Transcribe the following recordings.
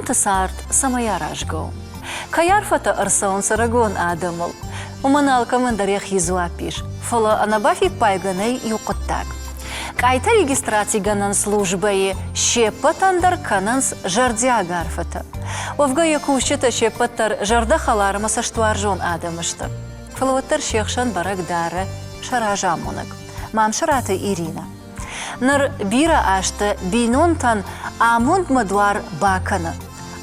Бинон тасарт самая рожгу. Каярфата арсаун сарагон адамал. Уманал командарях езуапиш. Фала анабафи пайганей юкоттак. Кайта регистрации ганан службае шепатандар кананс жардиагарфата. Овга якушчета шепаттар жарда халарма саштуаржон адамышты. Фалаваттар шехшан барак дара шаражамонак. Мамшараты Ирина. Нар бира ашты бинонтан амунд мадуар бакана.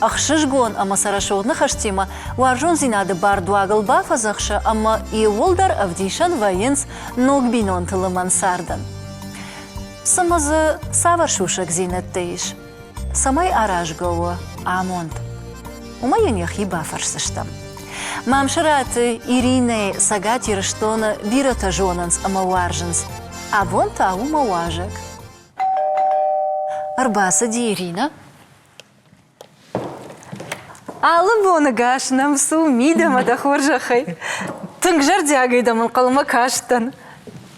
Ахшишгон ама сарашодны хаштима варжон зинады бардуагыл бафазахша ама и волдар авдишан военс ног бинонтылы мансардан. Самазы саваршушак зинеттейш. Самай аражгова амунд. Умайын яхи бафарсыштам. Мамшараты Ирине сагати рыштона бирата жонанс ама варжанс. А вон тау мауажек. Арбаса ди Ирина. Алы боны гашнам су мидам адахоржахай. Тынг жардягайдамын қалыма каштан.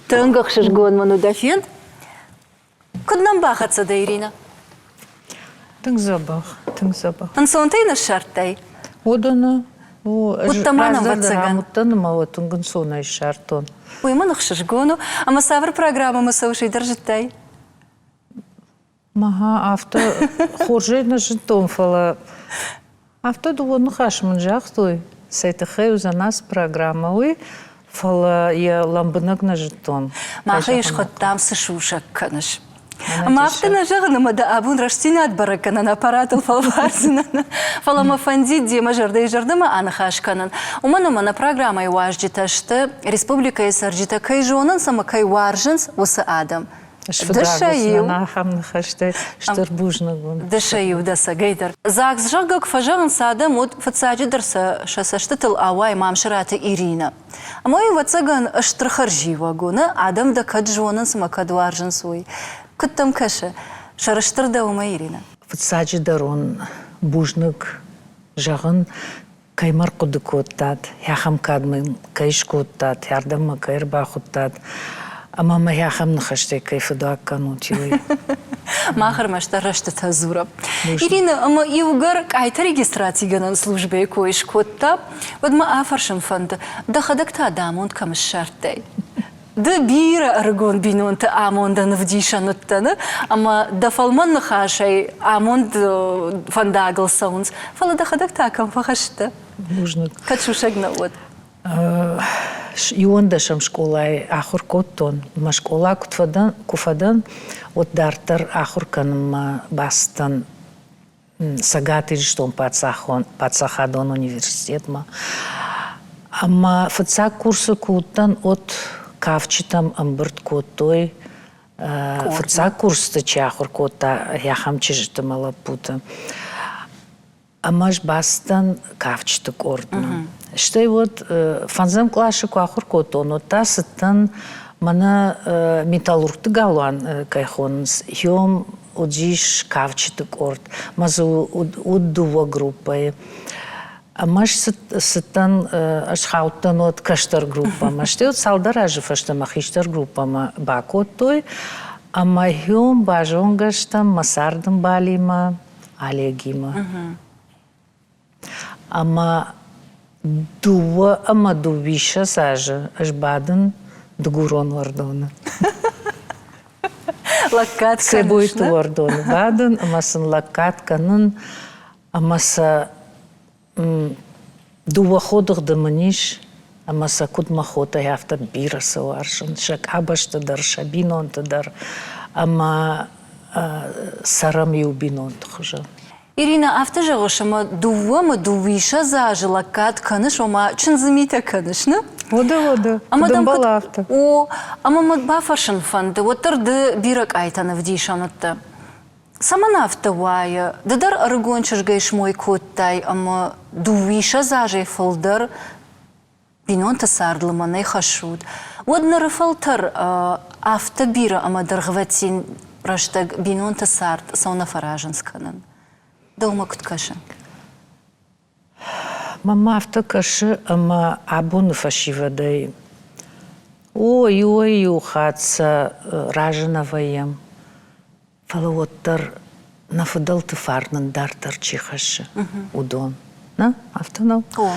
Тынг ақшышгон ману дафен. Куднам бахатса да Ирина? Тынг забах. Ансонтайна шарттай? Одана. Уттаманам ватсаган. Уттанама вот унгансона шартон. Уйман ақшышгону, ама савр программамы саушай даржиттай. Мага авто хоржейна житом фала. Авто дуону хашман жахтой. Сайтахай за нас программа. Уй фала я ламбынак на житон. Маха ишхоттам сышушак каныш. Мафтана жағынымы да абун раштинат бараканан аппаратыл фалварзынан. Фалама фанди дема жарды жардыма анахашканан. Уманымана программа важдиташты республика есарджита кайжонан сама кайваржанс осы адам. Дышаю. Дышаю даса гейдер. Загс жагак фажаган садам от фацаджидерса шасаштытыл авай мамшараты Ирина. А мой вацаган аштрахаржива гуна адам да каджонан сама кадваржан свой. Кыттам каша шарыштырда ума Ирина. Фацаджидарон бужнык жагын каймар кудыкоттат, яхам кадмын кайшкоттат, ярдама кайрбахоттат. Амама яхам нахаште кайфадуак канутилы. Махар машта рашта тазура. Ирина, ама иугар кайта регистрации ганан службе койшкотта, вадма афаршын фанда, да хадакта адамонд камыш шарттай. Да бира аргон бинонта амондан вдишануттаны, ама да фалман нахашай амонд фандагл саунс, фала да хадакта кам фахашта. Бужнык. Качушагна вот. Юондашам школай ахур коттон, ма школа куфадан от дартар ахур канма бастан сагати штом пацахадон университет ма. Ама фаца курсы куттан от кавчитам амбырт коттой фаца курсы чахур котта яхам чижитам алапута. Амаш бастан кавчиты кордна. Что и вот фанзам клаши куахур кото, но та сытан мана металлургты галуан кайхонс, йом удиш кавчиты корд, мазу уддува группой. А маш сытан ашхауттан от каштар группа, маш те от салдаражи фашта махиштар группа ма бакоттой, а ма йом бажонгаштам масардам балима алегима. Ама дуа ама дувиша сажа, аж баден дгурон вардона. Лакат Себойт вардона баден, амасын лакат канын, амаса дуа ходых даманиш, амаса кудмахота яфта бираса варшан, шак абашта дар шабинон дар, ама сарам юбинон тхужа. Ирина, автожагошама дувама дувиша зажа лакат каныш, ома чынзымита каныш, не? Вода, кудымбала авто. Ама мадбафаршын фанды, отырды бирак айтаны вдишанытты. Саман авто вая, дадар аргончыш гайш мой коттай, ама дувиша зажа фалдар, бинон тасардлы манай хашуд. Однары фалтар авто бира, ама даргватин, праштаг бинон тасард, сауна фаражансканын. Дома куткаша. Мама автокаша, ама абуны фашивадай. Ой, ухатса ражынаваем. Фалавоттар нафыдал тыфарнын дартар чихашы удон. На, автонау. О.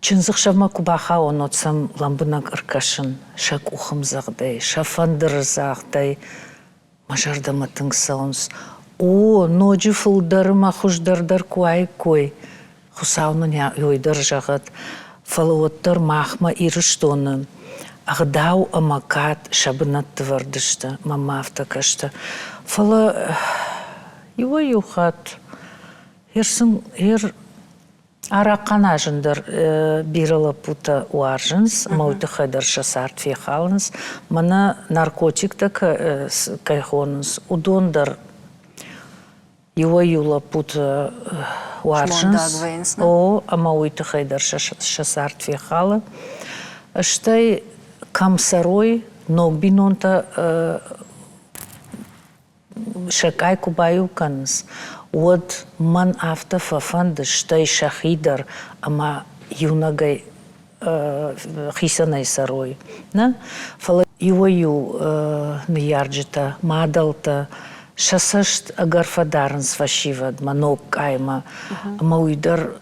Чынзық шавма кубаха онотсам ламбынак ыркашын, шак ухымзағдай, шафандырызағдай, мажардама тыңсауынс. О, ноджи фылдарыма хуждардар куай кой. Хусаунын йойдар жағыт. Фалуоттар махма ирыштоны. Ағдау амакат шабынат тывардышты, мамафта кашты. Фала его юхат. Ерсін, арақана жындар бірілі пұта уаржынс, мауты қайдар шасарт фейхалынс. Мана наркотикта кайхонынс. Удондар его юла пұта уаржынс. О, ама уйты қайдар шасарт фейхалы. Аштай камсарой ногбинонта шакай кубаю канс. Вот ман авто фафанды штай шахидар, ама юнагай хисанай сарой. На фала его ю ньярджита мадалта шасашт агарфадарнс вашивад манок кайма, ама уйдар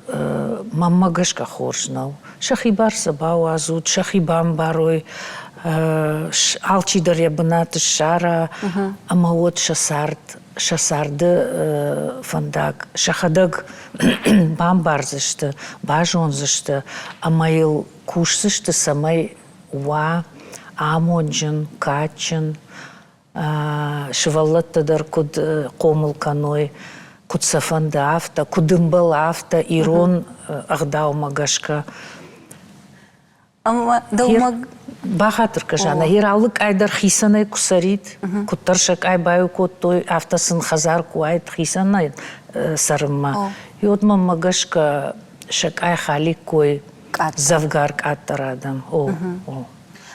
маммагашка хоржнал. Шахибар сабау азут, шахибам барой, алчидар ябынаты шара, ама вот шасарды фандаг, шахадаг бамбарзышты, бажонзышты, амайыл кушсышты самай уа, амонжын, качын, шываллаттадар куд комылканой, куд сафанда авта, кудымбал авта, ирон агдау магашка. Бахатыр кажана. Иралык айдар хисанай кусарит, куттаршак ай баю коттой автосын хазар куайт хисанай сарымма. Йодма магашка шак ай халик кой завгарк аттарадам.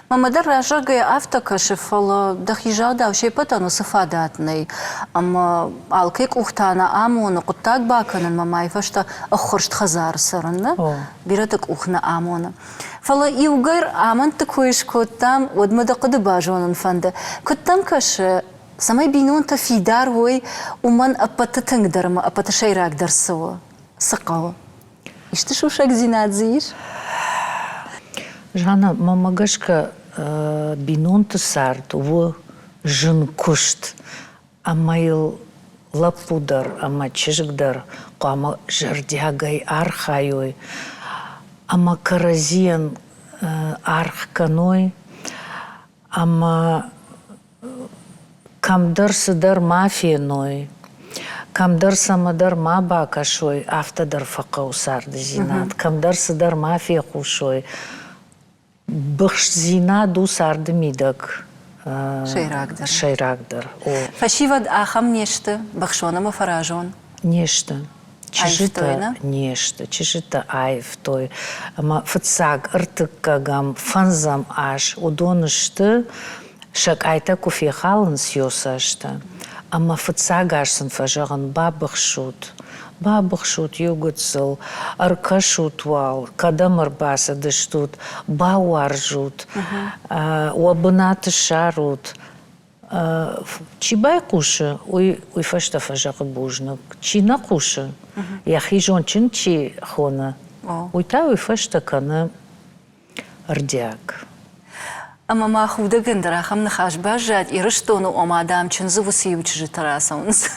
Мамадар ражагай автокаши фала дахижада вшей патану сафадатный. Ама алкек ухтана амону куттак баканын мамай фашта ахуршт хазар сарынна. Биратык ухна амону. Фала иугайр аман тыкуиш коттам одмада кыды бажонын фанды. Коттам каши самай бинон та фидар вой уман апаты тыңдарма, апаты шайрак дарсыва. Сақау. Ишты шушак зинадзир? Жана, мамагашка бинонты сарт, уы жын күшт, амайыл лапудар, ама чыжыгдар, ама жардягай архайой, ама каразиян архканой, ама камдар сыдар мафияной, камдар самадар маба кашой, автодар фақау сарды зинат, камдар сыдар мафия хушой, бахш зина ду сарды мидак. Шайрагдар. Фашивад ахам нешты, бахшонама фаражон? Нешты. Чижита нешты, чижита айв той. Ама фыцаг, ыртыккагам, фанзам аш, удонышты, шак айта куфехалын сьосашты. Ама фыцаг ашсын фажаган бабахшут. Бабахшут югыцыл, аркашут вал, кадамар баса дыштут, бауаржут, уабынаты шарут. Чибай куши, уй фашта фажагы бужнак, чина куши. Яхижон чин чи хона. Уйта уй фашта каны ардяк. Ама махуда гындарахам нахаш бажат, и рыштону омадам чынзы высыю чыжы тарасаунс.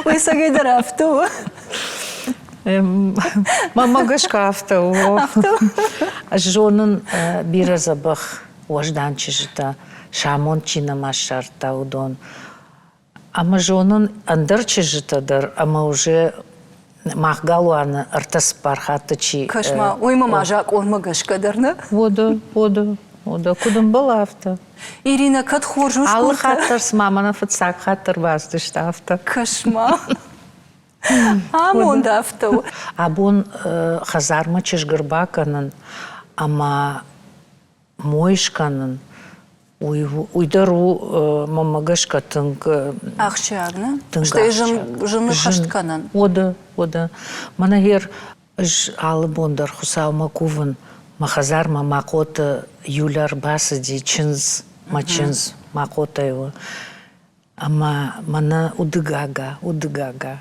Уй сагайдар авту. Мамагашка авту. Жонын бира забах уаждан чыжыта, шамон чина машарта удон. Ама жонын андар чыжытадар, ама уже махгалуаны артас пархаты чи. Кашма, уй мамажак он магашкадарны? Вода. Ода кудым был авто. Ирина, кат хоржуш курта. Аллы хаттар с мамана фыцак хаттар баздышты авто. Кашма. Амон да авто. Абон хазарма чешгырбаканын, ама мойшканын, уйдару мамагашка тынг... Ахчагна? Что и жыны хаштканын? Ода. Манагер алы бондар хусаума кувын, махазар мақоты юляр басы ди чинз, мачинз мақота его. Ама мана удыгага.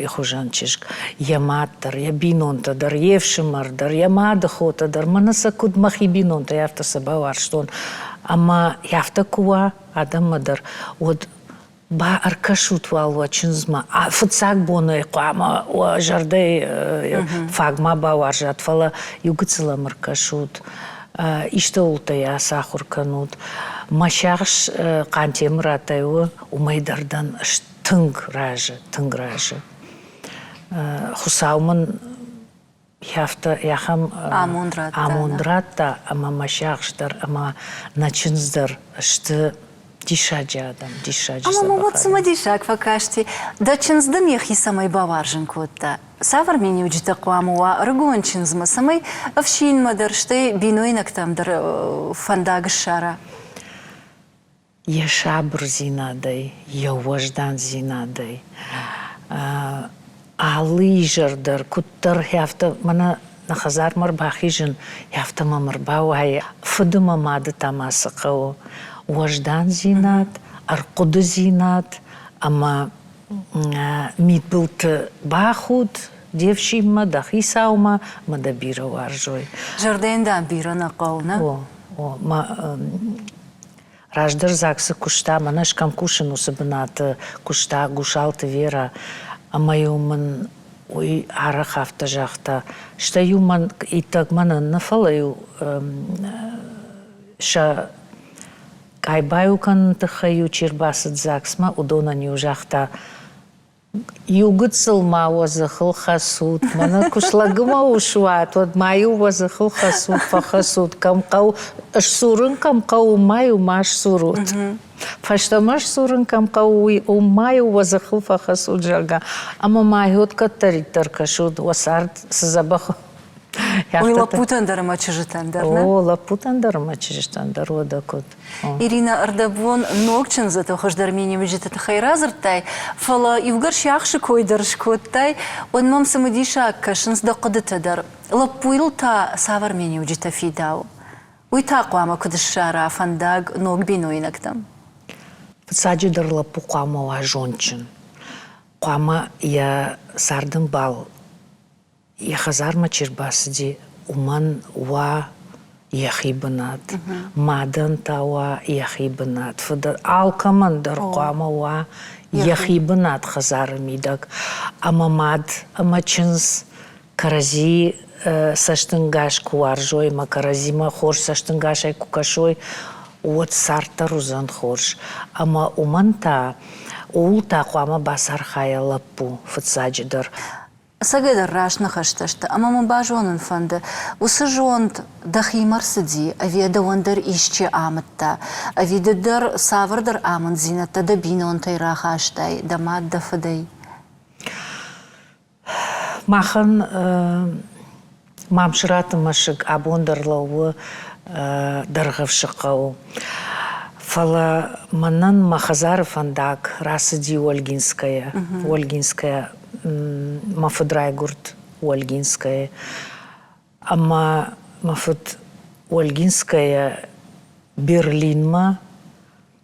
Хожанчишк, яматтар, ябинонтадар, евшимардар, ямадахотадар, манасакуд махибинонта, яфта сабавар, штон. Ама яфта куа адамадар, вот ба аркашут валва чинзма, а фуцак боны куама, о жардей фагма баваржат, фала югыцела маркашут, ишта ултая сахурканут, машарш кантемратайу умайдардан тынг ражы. Хусауман яхам амундратта, ама машахштар, ама начинздар, что дишаджа адам, дишаджа Ама мамот сама дишак факашти, да чинздым яхи самай баваржын котта. Савар мені уджита куамуа, рыгон чинзма, самай авшин мадар, штай бинойнак тамдар фандагы шара. Я шабр зинадай, я вождан зинадай. Алыжырдыр, куттыр яфта, мана нахазар марбахижын, яфта мамарбауай, фыды мамады тамасы қау. Вождан зинат, арқуды зинат, ама мид бұлты бахуд, девшимма, дахи саума, мада бира варжой. Жардайндан бира на қауна? Раждар заксы кушта, манашкам кушын усыбынаты, кушта, гушалты вера, ама юмын ой ара хафта жақта. Шта юман итак манын нафалаю, ша кайбаю кан тахаю чирбасыд заксма, удона не ужахта. Югыцыл мауа захыл хасуд, мана кушлагыма ушуат, вот маю вазахыл хасуд, фахасуд, камкау, аш сурын камкау маю маш сурут. Фаштамаш сурын камкау маю вазахыл фахасуд жага. Ама майот каттарит таркашуд, васард сазабаху. Ой, лапутандар мачыжытандар, на? О, лапутандар мачыжытандар, ода кот. Ирина Ардабон ногчын зато хождар менем житат хайразыртай, фала югар шахшы койдарш коттай, он мам самадиша кашынс да қыдытадар. Лапуйл та савар менем жита фидау. Уй та қуама кудышара фандаг ног бинойнактам. Саджидар лапу қуама ва жончын. Қуама я сардым бал. Я хазарма чирбасыди уман ва яхибанат, мадан тава яхибанат, фыдар алкамандар қуама ва яхибанат хазары мидак, ама мад, ама чинс карази саштынгаш куаржой, ма каразима хорш саштынгашай кукашой, вот сарта рузан хорш, ама уманта, улта қуама басар хая лапу, фыцаджидар. Сагайдар рашна хашташта, ама мабажонын фанды. Усы жонт дахимар сыди, авиада ондар ишче амытта, авидадар савардар амын зинатта, да бинон тайра хаштай, да мад да фадай. Махан мамшыраты машык абондарлауы дарғавшықау. Фала манан Махазаров андак, расыди Ольгинская, Ольгинская, мафыдрай гурт Ольгинская, ама мафыд Ольгинская Берлинма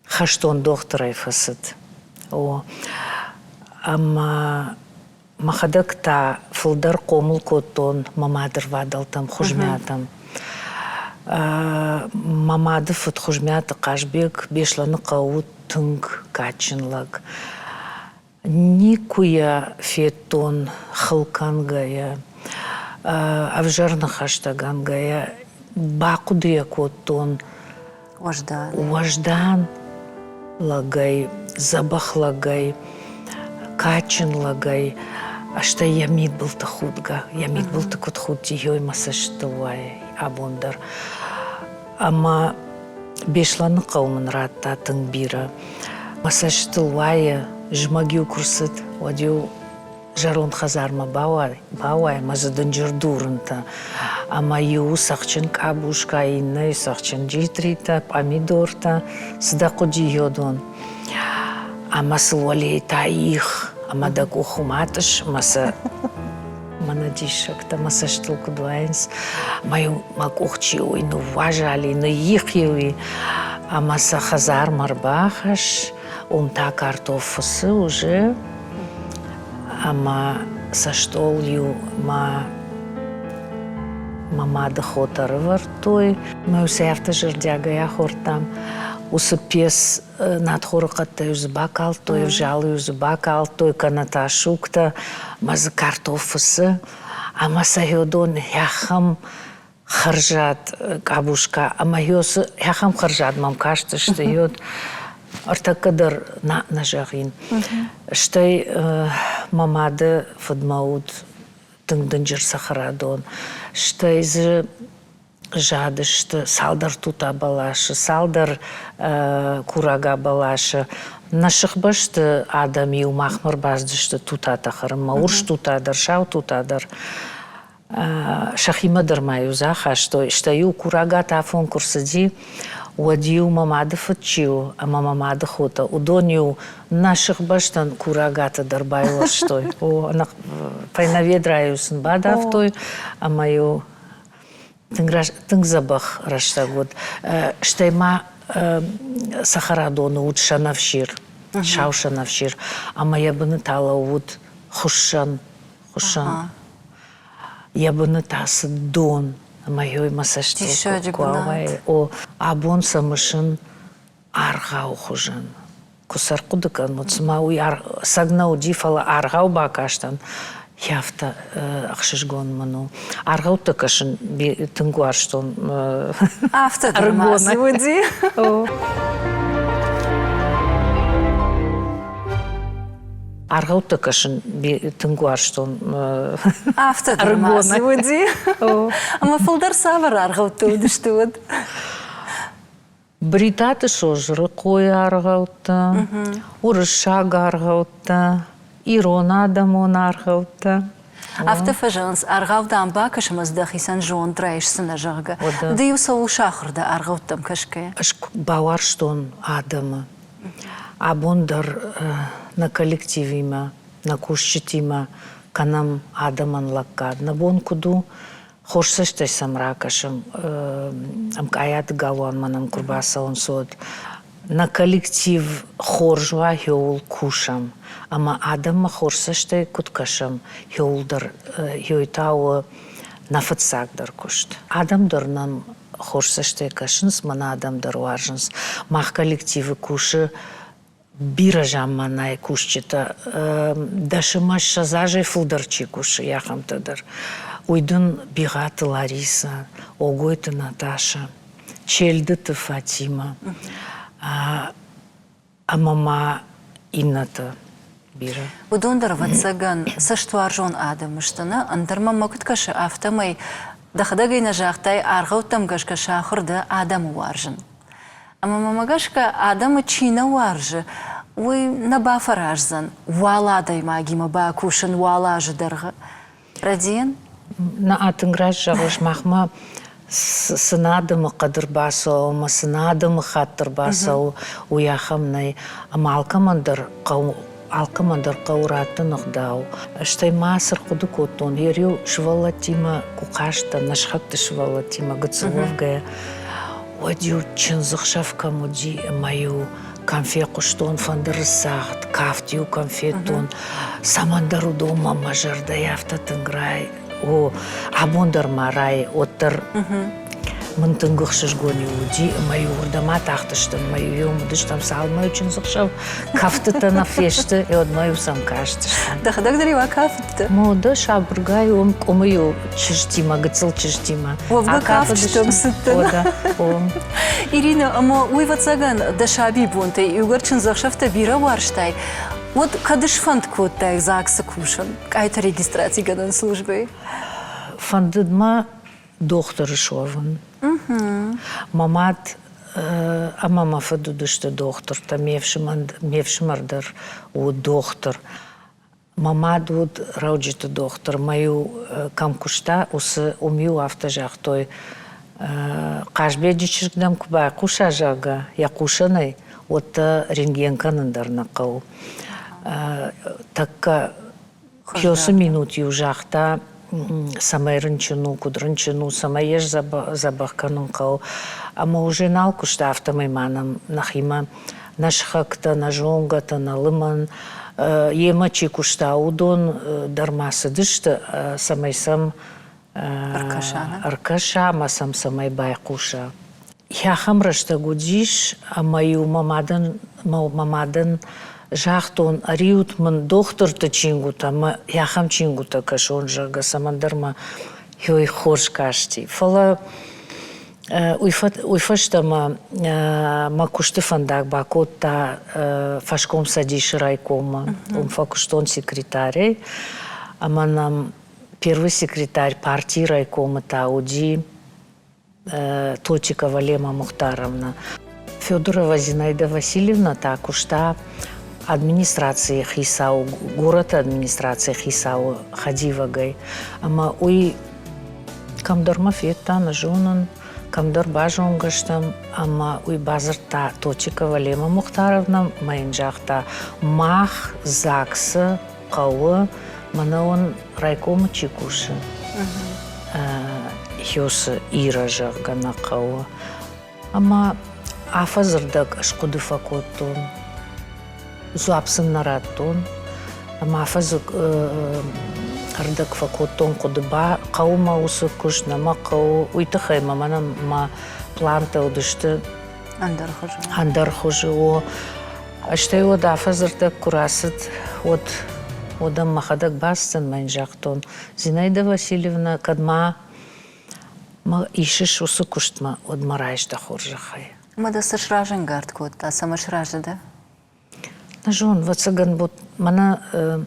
хаштон докторай фасыд. Ама махадак та фылдар комыл коттон мамадыр вадалтам хужмятам. Мамады фыт хужмяты қашбек бешланы қауыт тынг качынлаг. Никуя фетон хылкангая, авжарны хаштагангая, бақудыя коттон уаждан лагай, забахлагай, качынлагай, ашта ямид былты худга, ямид былты кот худти йой масаштывай абондар. Ама бешланы қаумын ратта тың бира, масаштывай жмагиу курсыт, одиу жарон хазарма бауай, мазадан жырдурынта. Ама ю сақчын кабушка, инна сақчын житрита, помидорта, сдаку дiyodon. Ама сылвалей та их, ама даг ухуматыш, маса манадишакта, маса штылку дуайнс, маю макухчиуй, ну важали, ну ихиуй. Амаса хазар марбахаш, та картофысы уже, ама саштолью мама дохотары вартой, мы усе автожирдяга я хортам. Усыпес над хорокатта юзбакал, той вжалы юзбакал, той каната шукта, мазы картофысы, ама сайодон яхам харжат кабушка, ама йосы яхам харжат, мам кажется, что йод артакадар на жағин. Штай мамады фадмауд тыңдынжыр сахарадон, штай зы жадышты, салдар тута балашы, салдар курага балашы. Нашық башты адам еу махмыр баздышты тута тахырым, урш тутадар, шау тутадар. Шахимадар маю заха, что ю курага тафон курсади, уадию мамады фатчиу, а мамады хота. Удонию наших баштан курагата дарбайлар, что пайнаведраюсын бада автой, а мою тынг забах раштагод. Штайма сахарадону уд шанавшир, шау шанавшир, а моя бы натала уд хушан. Я бы натаса дон, моей масашти куавай. О абон самышын аргау хужан. Кусар кудыкан, вот смау сагнау дифала аргау бакаштан. Яфта ахшишгон ману. Аргау такашын тынгуарштон. Афта дырмасы уди. Аргау такашын тынгуарштон. Афта дырмасы уди. Ама фылдар савар аргау тудыштуд. Бритаты шожры кой аргаута, урышага аргаута. Ирона адамон аргаута. Автофажанс аргаудан бакашымыз дахисан жон трайшсына жағға. Дию сау шахырда аргауттам кашкая. Бауарштон адамы. Абондар на коллективима, на кушчетима, канам адаман лаккад. На бонкуду хошсаштай самракашым, амкаят галуан манам курбасаун сод. На коллектив хоржва хеул кушам. Ама адама хорсаштай куткашам хеулдар хейтау нафатсагдар кушт. Адамдар нам хорсаштай кашынс, мана адамдар варжынс. Мах коллективы куши биражам манай кушчета. Дашымаш шазажай фулдарчи куши яхамтадар. Уйдын бигаты Лариса, огойты Наташа, челдыты Фатима. А мама Инната бира. Удондар ватсаган саштуаржон адамыштына, андарма макыткашы автомай дахадагайна жақтай арғауттам гашка шахырда адамы варжын. Ама мамагашка адамы чина варжы, ой набафаражзан, валадай магима бакушын валажы дарға. Радиен? На атынграж жағыш махма сынадымы қадырбасау, сынадымы хаттырбасау уяхамнай, ама алкамандар қауратын ұғдау. Штай масыр құды көттон, ерю швалатима куқашта, нашхатты швалатима гыцыловгая. Одю чынзықшав камуди маю конфе құштон фандырысағыт, кафтию конфеттон, самандару дома мажарда яфтатынграй. О, абондар марай, оттар мынтынгықшыш гони уди, мою урдама тақтыштым, мою емудыштам салмай үшін зықшав, кафтыта на фешті, и от мою сам каштыштым. Дахадагдарива кафтыта? Мода шабыргай, омаю чыштима, гыцыл чыштима. Овга кафтыштым сыттын. Ирина, ама уйватсаган дашаби бунты, и угарчын зықшавта бира варштай. Вот кадыш фанд коттай заксы кушан, кайта регистрации гадан службы? Фандыдма докторы шовын. Мамат, а мама фадудышты доктор, та мевшимардар у доктор. Мамат уд рауджиты доктор, мою камкушта усы умью автожах той. Қашбеди чиргдам кубай куша жага, я кушанай, отта рентгенканындар нақау. Такка 9 минут южахта самай рынчину, кудрынчину, самай еш забахканын қау. Ама уже налку штафтамай манам нахима нашхакта, нажонгата, налыман, ема чекушта удон дармасы дышты самай сам аркаша, масам самай байқуша. Яхам рашта гудиш, ама ю мамадан жахтон ариутман доктор-то чингута, ма яхам чингута кашон жага самандарма йой хош кашти. Фала уйфаштама макушты фандак бакота фашком садиш райкома, факуштон секретарь, ама нам первый секретарь партии райкома Тауди Точикова Лема Мухтаровна. Федорова Зинаида Васильевна такушта администрация Хисау, город администрация Хисау Хадивагай. Ама уй камдарма феттана жонан, камдар бажон гаштам, ама уй базарта Точикова Лема Мухтаровна, майнжахта мах закса қауы, мана он райкома чекуши. Хёсы ира жағгана қауы. Ама афазырдак ашқуды факоттон, зуапсын нараттон, ама афазык ардак факоттон қудыба қауы маусы күшна, ма қауы уйтықайма, мана ма планта удышты андар хожы о. Аштай ода афазырдак курасыд, одан махадак бастын майн жақтон. Зинаида Васильевна кадма ма ишиш усы куштма одмарайшта хоржахай. Мада сашражен гард кот, а самашражда, да? Нажон, вацаган бут, мана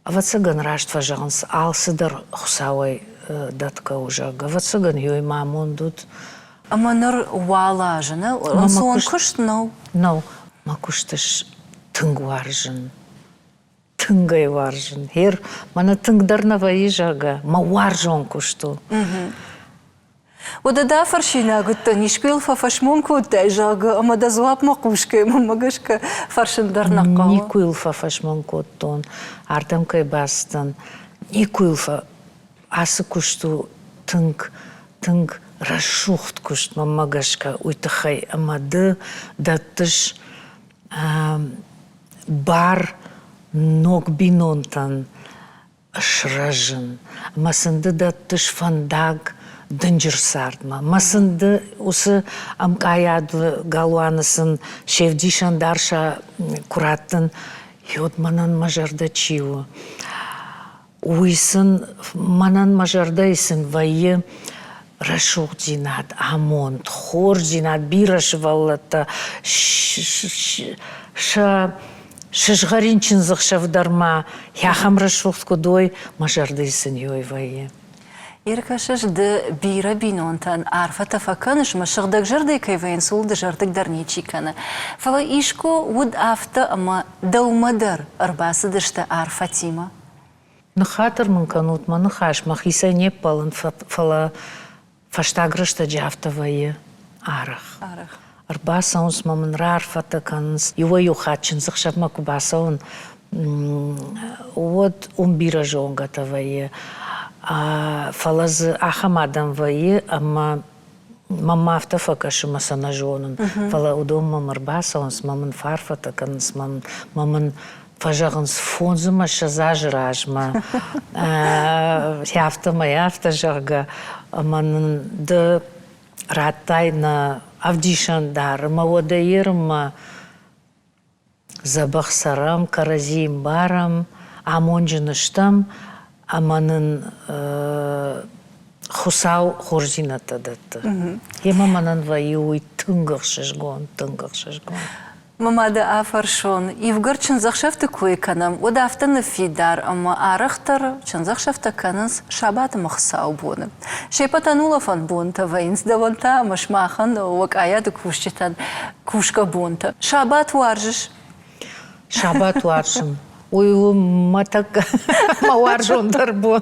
вацаган раштва жанс, алсыдар хусавай датка ужага. Вацаган йой мамон дут. Ама нар уалажына, он кушт нау? Нау, ма куштыш тынг варжын. Тынгай варжын. Хер, мана тынгдарна ваи жага, ма варжон кушту. Ода да фаршина гутта, нишпил фафашмон коттай жага, ама да зуап мақушка, магашка фаршиндарна қауы. Никуил фафашмон коттон, ардам-кай бастан, никуил фа асы кушту тынг рашухт кушт магашка уйтахай, ама даттыш бар ног бинонтан шражын, масынды даттыш фандаг дынжырсардма. Масынды усы амкаяды галуанысын шевдишан дарша кураттын йод манан мажарда чиу. Уйсын манан мажарда исын вайы рашух динат, амонт, хор динат, бираш валлата, шашгаринчин захшавдарма, яхам рашух кудой мажарда исын йой вайы. Иркашаш да бира бинонтан арфа тафаканыш машагдак жарды кайвайн сулды жардык дарничикана. Фала ишко уд афта ама даумадар арбасы дышта арфа тима. Нахатыр мынканут манахаш махиса не палын фала фаштагрышта джафта вайы арах. Арбаса он с мамын рарфа таканс, его юхачин захшавма кубаса он вот бира жонгата вайы. Фалазы ахамадан вайы, ама мама автофакашы масана жонын. Фала удом мамыр баса, он с мамын фарфа такан, с мамын фажағын с фонзыма шаза жыражма. Яфта жағы, аманын ды раттай на авдишандар, ма ода ерма забақсарам, каразиим барам, амонжыныштам, аманын хусау хорзината датты. Ема манан вайы уй тынгық шашгон. Мамада афаршон, ивгар захшафты куеканам, ода афтаны фидар, ама арахтар захшафты кананс шабаты махсау боны. Шепатанула фан бонта, вайнс даванта, машмахан, вак аяды кушчитан, кушка бонта. Шабат варжиш? Шабат варжим. Ой, матак маваржондар бон.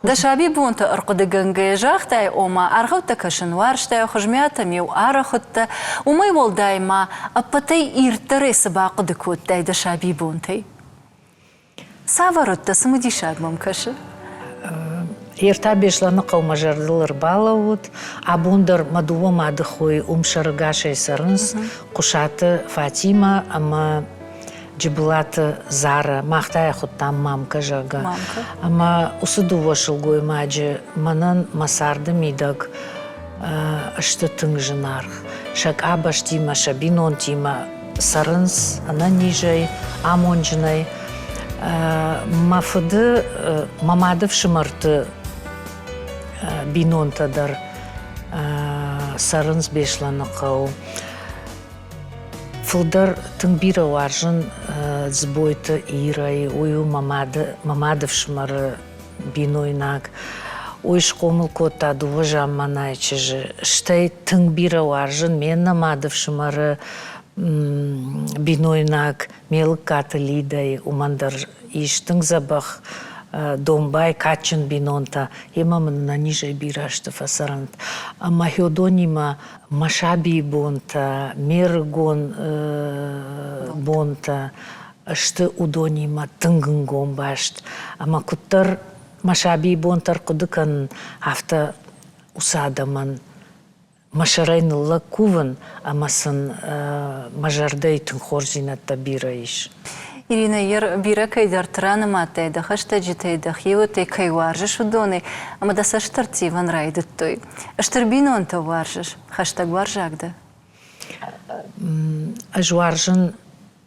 Да шаби бонта арқыды гангая жахтай, ома арғытта кашын варштай, хожмята меу арахытта, умай волдайма, апатай иртары сабақыды көттай да шаби бонтай. Саварытта сымыди шадмам кашы? Ерта бешланы қаумажардылыр балауыд, абондар мадуа мадыхой умшарыгашай сарынс, Қушаты Фатима, ама Джибулаты Зара, мақтая хуттам мамка жага. Ама усыдува шылгой маджи, манын масарды мидаг, ашты тың жынарх. Шак абаш тима, шабинон тима, сарынс, ана нижай, амон жынай. Мафыды мамадыв шымарты бинонтадар сарынс бешланы қау. Фылдар тың бира варжын збойты ирай, ойу мамадыв шымары бинойнак. Ойш қомыл кота дува жамманай чыжы. Штай тың бира варжын мен намадыв шымары бинойнак, мелік каты лидай, умандар иштың забах домбай качын бинонта, емамын на нижай бирашты фасарант. Ама хёдонима машаби бонта, мергон бонта, шты удонима тыңгын гомбашт. Ама куттар машаби бонтар кудыкан афта усадаман. Машарайнылла кувын, амасын мажардай тың хорзинатта бира иш. Ирина, ер бира кайдар траны матайда, хашта житайда, хивотай кай варжыш удоны, ама да саштарти ван райдыт той. Аштар бинонта варжыш, хаштаг варжагда? Аж варжын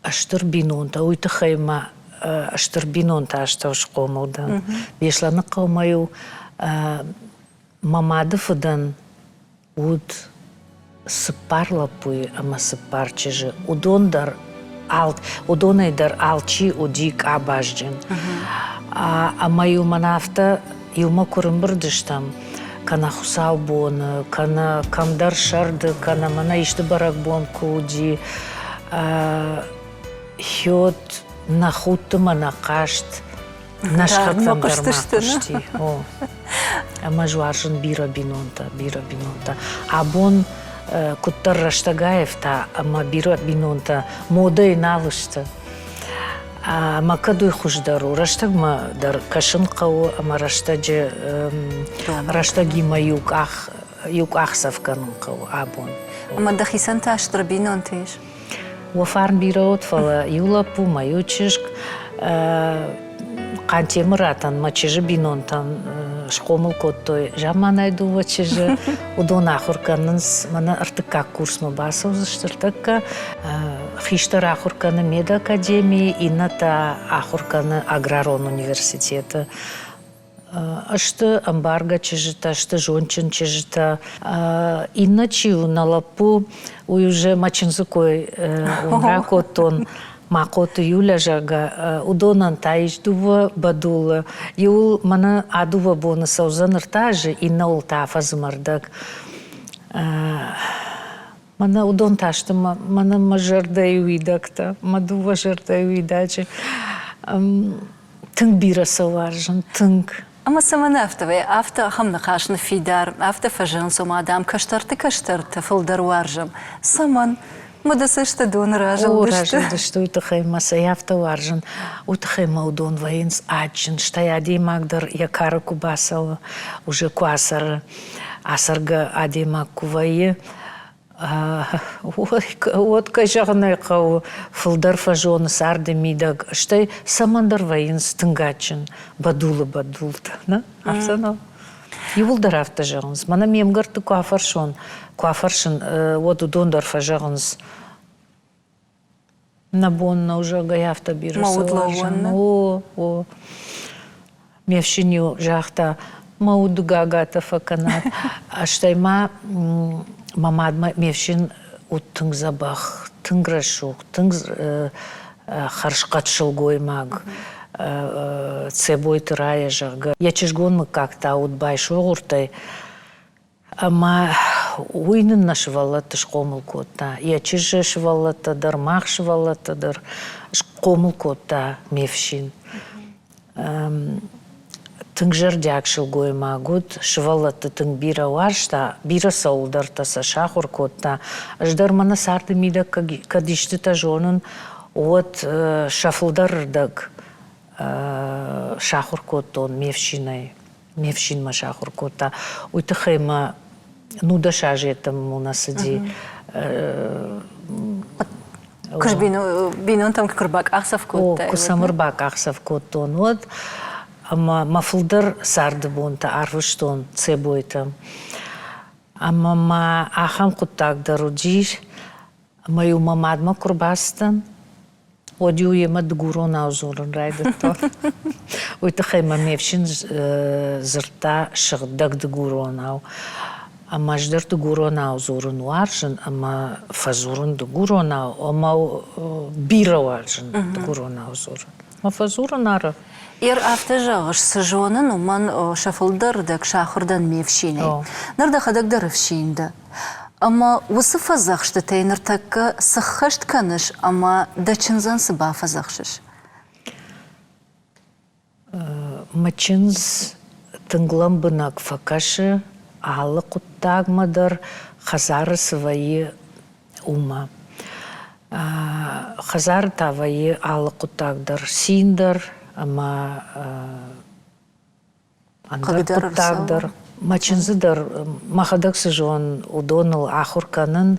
аштар бинонта, уйты хайма аштар бинонта аштауш қомылдан. Бешланы қаумаю мамады фыдан уд сыпарла пуй, ама сыпар чыжы. Удонайдар алчи удик абажджын. Ама юлманафта юлма курымбырдыштам. Кана хусау боны, кана камдар шарды, кана мана ишты барак бон куди. Хёд нахутты мана кашт. Нашхатвам дармақышти. Ама жуаржын бира бинонта. Абон куттар раштагаевта, ама бира бинонта модай налышты. Ама кадуй хуждару. Раштагма дар кашын қау, ама раштаджы раштагима юк ахсавканын қау, абон. Ама дахисан таштыр бинонта иш? Уафарн бира отфала юлапу, маючышк, Қантемыратан, мачыжы бинонтан, шқомыл коттой, жаман айдува чыжы, удон ахурканынс, мана артыкка курсмы басы узыштыртыкка, хиштар ахурканы мед академии, инната ахурканы аграрон университеты. Ашты амбарга чыжыта, ашты жончын чыжыта, иначи уналапу, уюже мачынзыкой унра коттон, Макоты юля жага, удонан таиш дува бадула. Юл мана адува боны саузан ыртажы, инна ол тафа зымардак. Мана удон ташты, мана мажардай уидакта, мадува жардай уидачы. Тынг бира саваржын, тынг. Ама самана автове, авто хамна қашны фидар, авто фажын сомадам, каштарты, фылдар варжым. Саман. Мадасышты дон ражылдышты. Ражылдышты, уйтахайма саяфта варжын, уйтахайма удон воинс аджын, штаяди магдыр якары кубасалы, уже куасары, асырга адема кувайы. Вот кайжағынай қау фылдар фажоны сарды мидаг, штай самандар воинс тыңгачын, бадулы-бадулды. Афсанау. Юлдар авта жағыныз. Мана мемгірті куафаршын, вот удондар фажағыныз. Набонна уже гаяфта бирасы варжын. О. Мевшиню жақта мауды гагата факанат. Аштайма мамадма мевшин уттың забах, тың грашук, тың харшқатшыл гоймаг. Цебой тырая жага. Я чешгонмы как-то утбай шоғыртай. Ама уйнын нашывалаты шқомыл котта. Я чеже шывалатыдыр, мақ шывалатыдыр. Шқомыл котта мевшин. Тың жердяк шылгой магуд. Шывалаты тың бира варшта. Бира саулдартаса шахур котта. Ждар мана сарды мида кадишты тажонын. Вот шафылдарырдаг. Шахур коттон мевшинай. мевшин машахур кота. Уйтахайма нуда шажетам у нас иди. Кыш бинон там кырбак ахсав коттай. Кусамырбак ахсав коттон. Вот, ама мафылдыр сарды бонта арвыштон цебойта. Ама ма ахам куттагдыр удиш. Маю мамадма курбастан. Одю ема дгурон аузурын райдыттон. Уйтахайма мевшин зырта шыгдак дгурон ау. Ама ждыр дгурон аузурын уаржын, ама фазурын дгурон ау, ама бира уаржын дгурон аузурын. Ма фазурын ары. Ир авто жағыш сыжуанын уман шафылдырдак шахырдан мевшиней. Нырда хадагдыр вшинді. Ама осы фазақшты тайныр такка сыққашт каныш, ама дачынзан сыба фазақшыш. Мачынз тыңглам бынак факашы, алы құттагмадыр хазары сывайы ума. Хазары тавайы алы құттагдыр синдір, ама андыр құттагдыр. Мачынзыдыр махадаксы жон удоныл ахурканын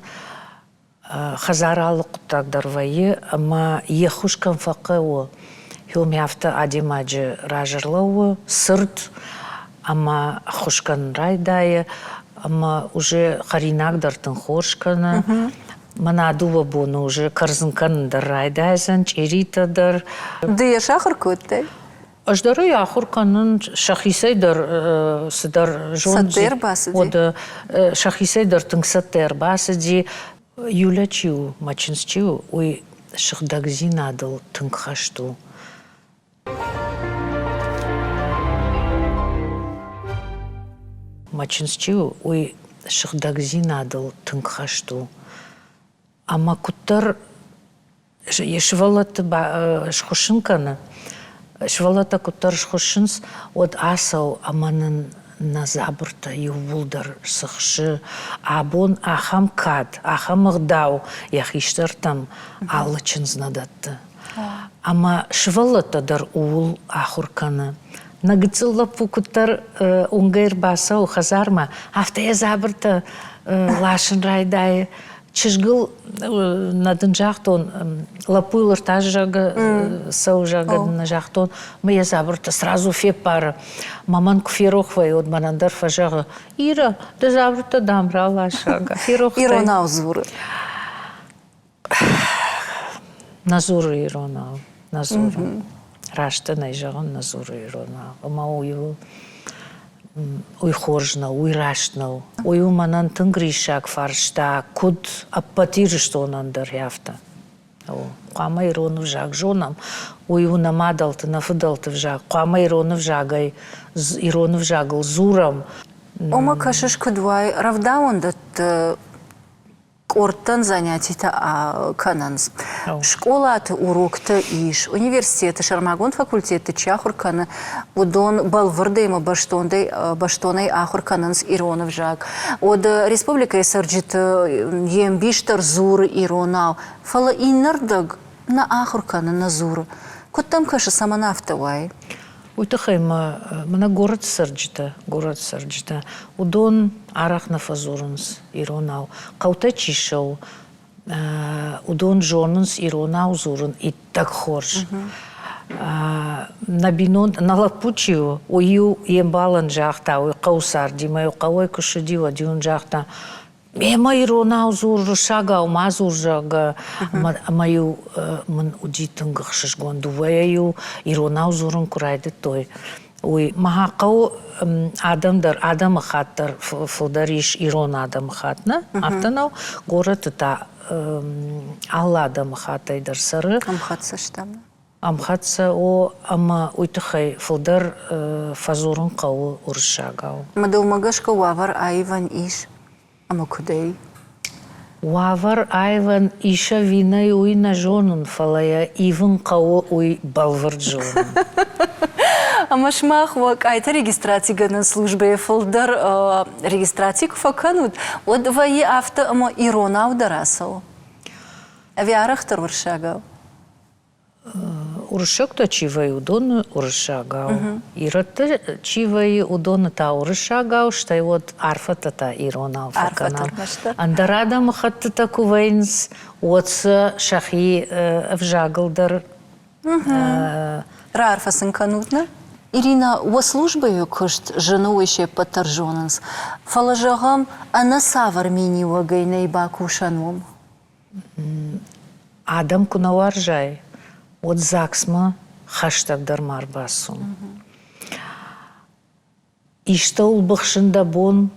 хазары алы құттагдыр вайы, ама ехушкан фақы о. Хюмяфта адимаджи ражырлауы, сырт, ама хушкан райдайы, ама уже харинагдыр тынхоршканы, мана адува бону уже карзынканындыр райдайзан, черитадыр. Дыя шахыр коттай? Аждары ахурканын шахисайдыр сыдар жон. Саттер басы ди? Ода шахисайдыр тынг саттер басы ди. Юлячиу, мачынсчиу, ой шыхдагзи надыл тынг хашту. Мачынсчиу, ой шыхдагзи надыл тынг хашту. Ама куттар ешвалаты шхушынканы. Швалата куттар шхушынс от асау аманын назабырта ювулдар сықшы. Абон ахам кад, ахам ығдау яхиштартам алычынз надатты. Ама швалатадар уул ахурканы. Нагыцылла пукуттар унгайр басау хазарма. Афтая забырта лашын райдайы. Чижгыл надын жақтон, лапуйлар таж жағы, сау жағы жақтон, мы забырта сразу феп бары. Маман куферохвай от манандар фажағы. Ира, да забырта дамра лашага. Ирона аузуры. Назуры иронау, назуры. Рашты найжағын назуры иронау. Ама ойу уйхоржнау, уйраштнау. Ойу манан тынгришак фаршта, куд аппатирышты онандар яфта. Қама ирону жақ жонам, ойу намадалты, нафыдалты в жақ. Қама ирону в жағай, ирону в жағыл зурам. Ома кашыш кыдвай равдаундат орттан занятийта кананс. Школаты урокты иш, университеты, шармагон факультеты чахурканы, удон балвырдайма баштонай ахуркананс иронов жак. Од республика СРЖТ ембиштар зуры иронау. Фала иннардаг на ахурканы на зуры. Коттам кашы саманафтавай? Уйтахайма, мана город Сарджита. Удон арахна фазурынс иронау. Қаута чишау, удон жонынс иронау зурын иттак хорж. Набинон, налапучиу, ою ембалан жахта, ой қаусар, димай қауай күшідива, дион жахта. Ема иронау зур шагау, мазур жага, маю мын удитын гықшышгон, дуваяю иронау зурын курайды той. Ой, махақау адам хаттар, фылдариш ирон адам хатна, автанау город это алла адам хаттайдар сары. Амхатса штамна? Амхатса о ама уйтахай фылдар фазурын қау уршагау. Мадалмагашка вавар айван иш. Ама кудей? Вавар айван иша винай уй на жонун фалая ивын қауы уй балвар жонун. Ама шмах вак айта регистрации на службе фолдар регистрации куфаканут. Од ваи авто ама ирона ударасау. Авиарахтар варшагау. уршакта чивай удон уршагау. Ирата чивай удон та уршагау, штай вот арфата та ирона алфаканам. Андарада махатта та кувейнс, отса шахи вжагалдар. Рарфасын канутна. Ирина, у службою кошт жену еще подторженанс. Фалажагам, а на савар мини вагайной бакушаном. Адам кунаваржай. От заксма хаштаг дармар басу. Иштал бахшында бон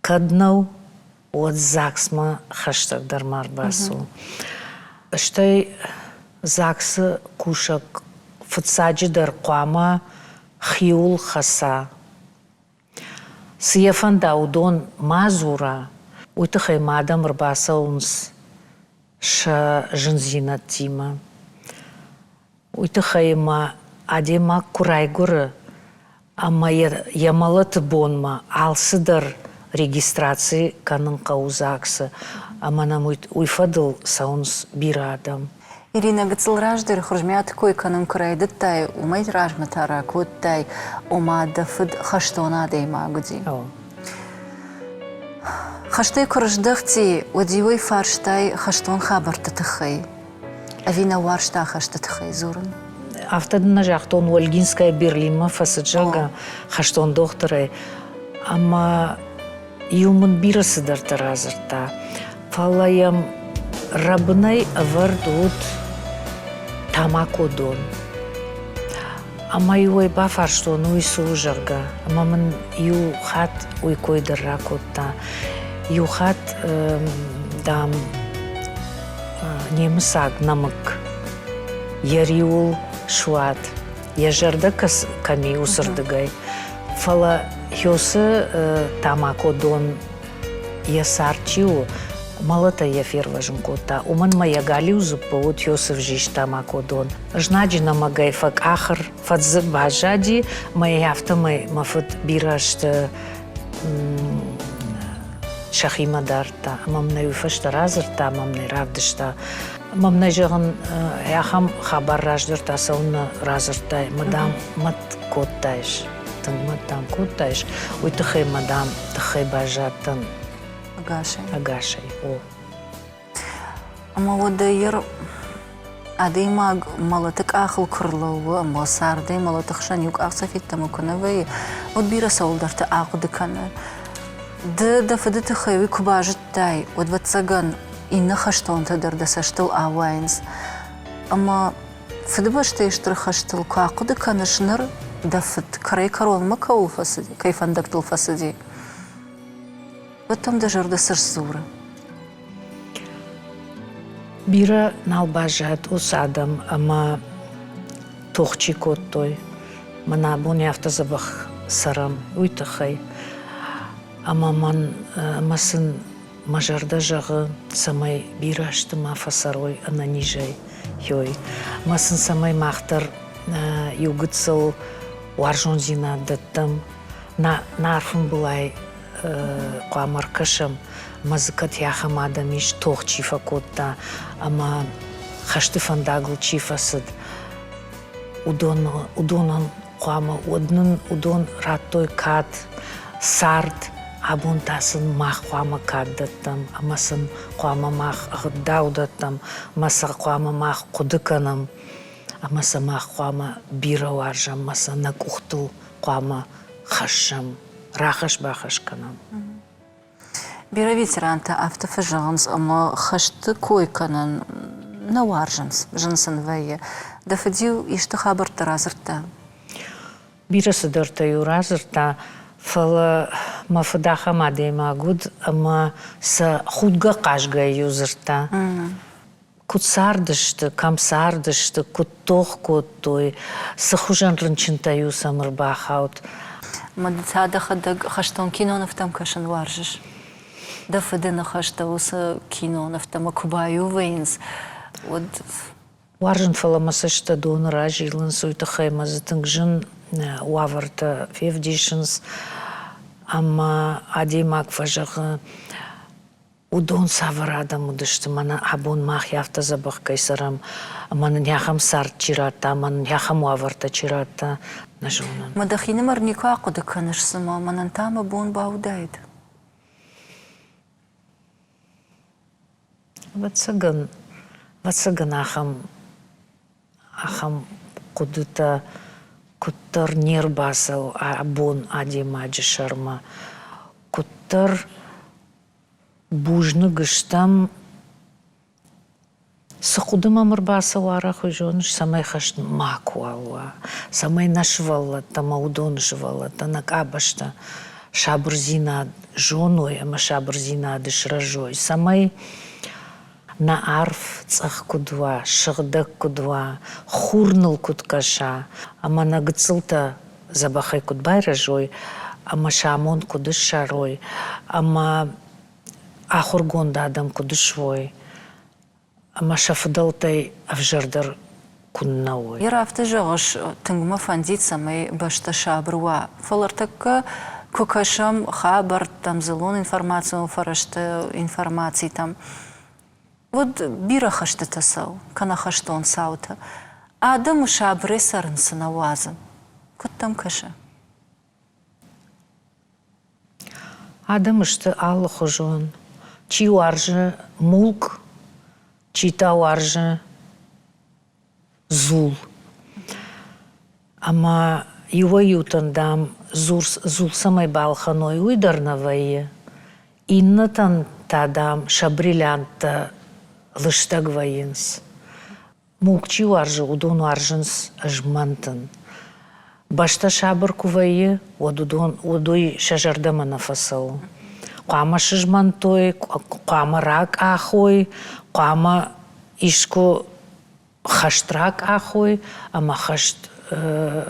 каднау от заксма хаштаг дармар басу. Штай заксы кушак футсаджи дар қуама хиул хаса. Сияфанда удон мазура уйтахай мадам рбаса унс ша жынзинат тима. Уйтахай ма адема курайгуры ама ямалат бонма алсыдар регистрации канын каузаксы. Ама нам уйфадыл саунс бир адам. Ирина гыцылраждыр хуржмят кой каным курайдыттай, умайт ражматара коттай, омада фыд хаштона дейма гуди. Хаштай курждыхти, одивой фарштай хаштон хабарта тахай. Авина варшта хашта тахай зурын. Автодына жақтон Ольгинская Берлима фасыджага хаштон докторай. Ама юмын бирасыдар таразырта. Фалаям рабынай вардут тамакодон. Ама юай бафарштон уйсу жарга. Ама мен ю хат уйкойдыр ракотта. Ю хат дам немысаг намык. Яриул шуат. Яжарда ками усырдыгай. Фала хёсы тамакодон ясарчиу. Малата я ферважым кота. Уман моя галюзу повод Йосиф жиш тамакодон. Жнаджина магай фак ахар фадзы бажади моя автомай мафат бирашт шахима дарта. Мамна юфашта разырта, мамна равдышта. Мамна жығын яхам хабар раждырта сауна разыртай. Мадам мат коттайш. Тын мадам коттайш. Уйтахай мадам тахай бажаттын. Агашай. О. Ама вода ер адеймаг малатык ахыл кырлауы, ама сардей малатык шан юк ақсафетті мүкінавай, от бира саулдарты ақуды каны. Да фыдыты хайвы күбажыттай, от ватсаган инна хаштон тадырда саштыл авайнс. Ама фыды баштай штыр хаштыл кақуды каны шыныр да фыд карай каролма каул фасыди, кайфандактыл фасыди. Потом даже рдасыр зуры. Бира налбажат усадам, ама тоқчи коттой. Мана бони автозабах сарам уйтахай. Ама масын мажарда жағы самай бира аштыма фасарой ананижай йой. Масын самай мақтар югыцыл уаржон зина даттам. На арфын бұлай қуамар кашам, мазыкат яхам адамиш тоқ чифа котта, ама хашты фандагыл чифасыд. Удонан қуама, удон раттой кат, сард, абун тасын мах қуама кат даттам, амасын қуама мах ағыддау даттам, маса қуама мах қудыканам, амаса мах қуама бира варжам, маса накухтыл қуама хашам. Рахаш бахаш канам. Бира ветеранта автофажанс, ама хашты кой канан наваржанс, жынсын вайе. Да фадил ишты хабарта разырта. Бира сыдырта ю разырта, фала мафадаха мадейма гуд, ама са худга қашга юзырта. Кут сардышты, кам сардышты, кут тоқ коттой, са хужан рынчынта ю самыр бахаут. Мадцада хадаг хаштон кинонов там кашан варжиш. Да фадена хашта уса кинонов там акубаю вейнс. Вот Варжын фаламасышта дон ражилын суйтахай мазытыңжын уаварта февдишынс. Ама адемак важағы Удон саварада мудышты, мана абон мах яфта забах кайсарам, мана няхам сарт чирата, мана няхам уаварта чирата, нажунан. Мадахинем арника куда каныш сама, манантама бон баудайд. Ватсаган ахам кудыта куттар нербасал абон ади маджи шарма, куттар бужны гыштам сахудым амырбаса вара хujоныш самай хашн макуалва, самай нашвалла, тама удон жвалла, танак абашта шабрзина жоной, ама шабрзина дышражой, самай на арф цах кудва, шагдак кудва, хурнул кудкаша, ама на гцылта забахай кудбай ражой, ама шамон кудыш шарой, ама ахургонда адам кудышвой, ама шафдалтай авжардар куннауй. Я рафты жағыш тыңгыма фандит самай башта шабруа. Фалартакка кукашам хабар там зелон информацию фарашты информации там. Вот бира хашты тасау, кана хаштон саута. Адам шабре сарынсы навазы. Кот там каша? Адам ишты аллы хожон. Чи уаржы мулк, чита уаржы зул. Ама его ютандам зул самай балханой уйдарнавайы. Иннатан тадам шабрилянта лыштаг вайынс. Мулк чи уаржы удон уаржынс ажмантын. Башта шабыр кувайы одой шажардама нафасау. Қама шыжмантой, қама рак ахой, қама ишко хаштрак ахой, ама хашт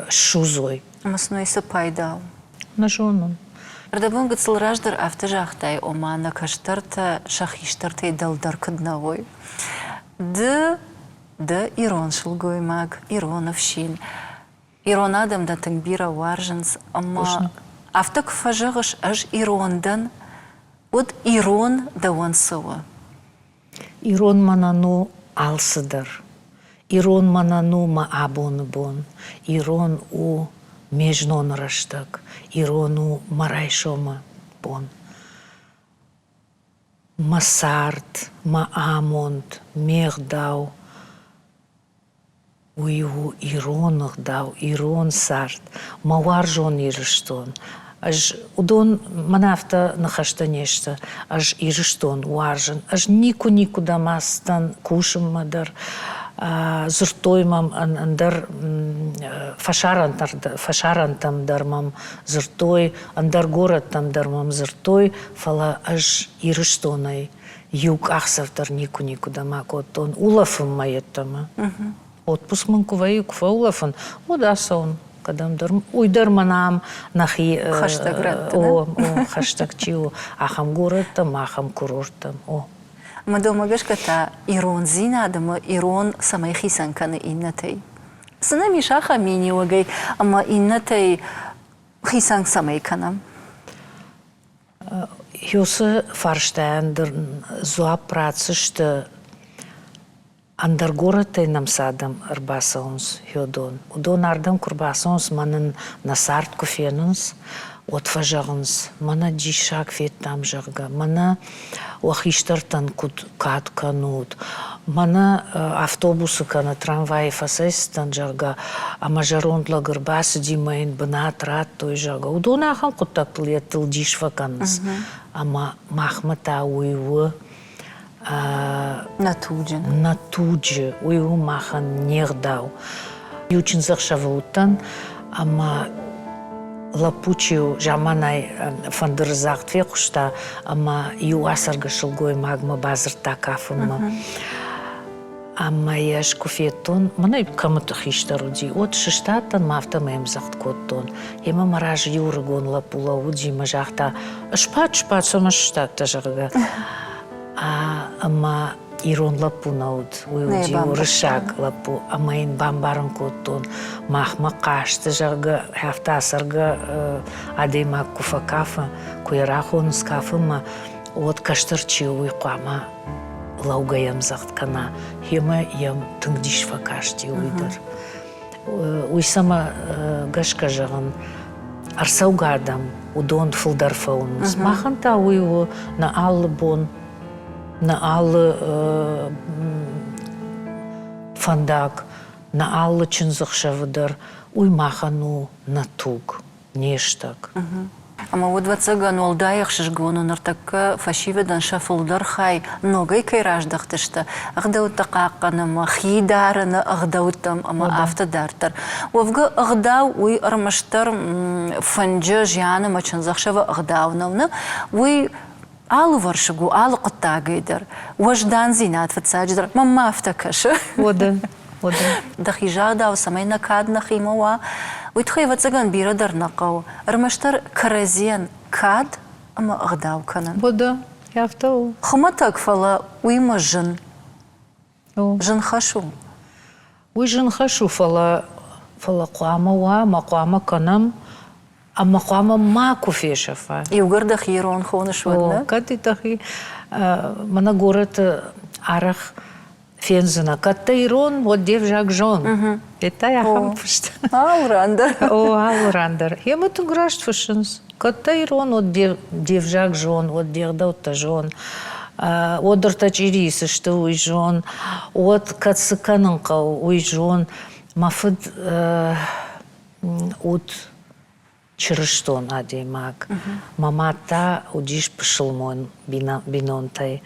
шузой. Амасной пайдал. Нажонун. Ардабон гыцыл раждар авты жахтай омана каштарта шахиштартай далдар кыднавой. Да ирон шылгой маг, ироновщин. Ирон адам да тыңбира варжынс, ама автак фажығыш аж ирондан, вот ирон да он сова. Ирон манану алсыдар. Ирон манану ма абоны бон. Ирон у межнон раштак. Ирон у марайшома бон. Ма сарт, ма амонт, мехдау. Уйу иронах дау, ирон сарт. Ма варжон ирыштон. Аж удон манафта нахашта нешта, аж ирыштон уаржын, аж нику дамастан кушым мадар, зыртоймам андар фашарантам дармам зыртой, андар городтам дармам зыртой, фала аж ирыштонай, юг ахсавтар нику дамак, оттон улафым майеттама. Отпуск манкуваю куфа улафын, одасон. Кадам уйдар манам нахи хаштаг чиу ахам городтам, ахам курортам. Ма дома гашката ирон зина адама ирон самай хисанканы иннатай. Сына мишаха мини вагай, ама иннатай хисанк самай канам. Юсы фарштайндыр зуа працышты андар городтай намсадам арбасаунс хёдон. Удон ардам курбасаунс манын насарт куфенунс, отфажагынс, мана дишак фет там жага, мана уахиштартан кад канут, мана автобусы кана трамвай фасайстан жага, ама жаронтла гырбасы димайн бынат рат той жага. Удон ахам куттактыл еттыл дишва каныс, ама махмата уйвы, Натуджи, уйу махан нердау. Ючин захшавутан, ама лапучиу жаманай фандырзахт векушта, ама ю асарга шылгой магма базыр такафыма. Ама яш куфеттон, мана камыты хиштаруди, от шыштаттан мафта мемзахт коттон. Ема мараж юрыгон лапула уди мажахта, шпат сома шыштатта жага. Ама ирон лапу науд, уйуди урышак лапу, ама ин бамбарын коттон, махма кашты жага, хафта асарга адема куфа кафа, куярахон с кафыма, вот каштырчи уйқама лаугаям захткана хема ям тыңдиш факашти уйдыр. Уйсама гашка жағын арсаугадам удон фылдар фаунус. Махан та уйу на аллы бон, на аллы фандак, на аллы чынзықшавыдар уймахану на туг, нештак. Ама вот вацаган олдаях шишгону нартакка фашиведан шафулдар хай ногай кайраждах тышта. Агдаута қаққанама, хидарана агдаутам ама автодартар. Овга агдау уй армаштар фанджа жяна мачанзахшава агдауновна уй алу варшигу, алу қыттагайдар. Уаждан зинат фацадждар. Мама автакаша. Вода. Дахижагдау самайна кадна химова. Уйтхай вацаган бирадар нақау. Армаштар каразен кад ама агдау канан. Вода. Яфтау. Хыматак фала уйма жын. Жын хашу. Уй жын хашу фала қуама уа, ма қуама канам, ама қуама ма куфешафа. И угардах ерон хоныш вадна. Кати тахи мана город арах фензена. Катта ирон, вот девжак жон. Это я хам пышт. Аурандар. О, аурандар. Хема ту грашт фышынс. Катта ирон, вот девжак жон, вот дегдаута жон. Одырта чирисі шты уй жон. Вот катсыканынқа уй жон. Мафыд от чырыштон адемак. Мамата удиш пышылмон бинонтай.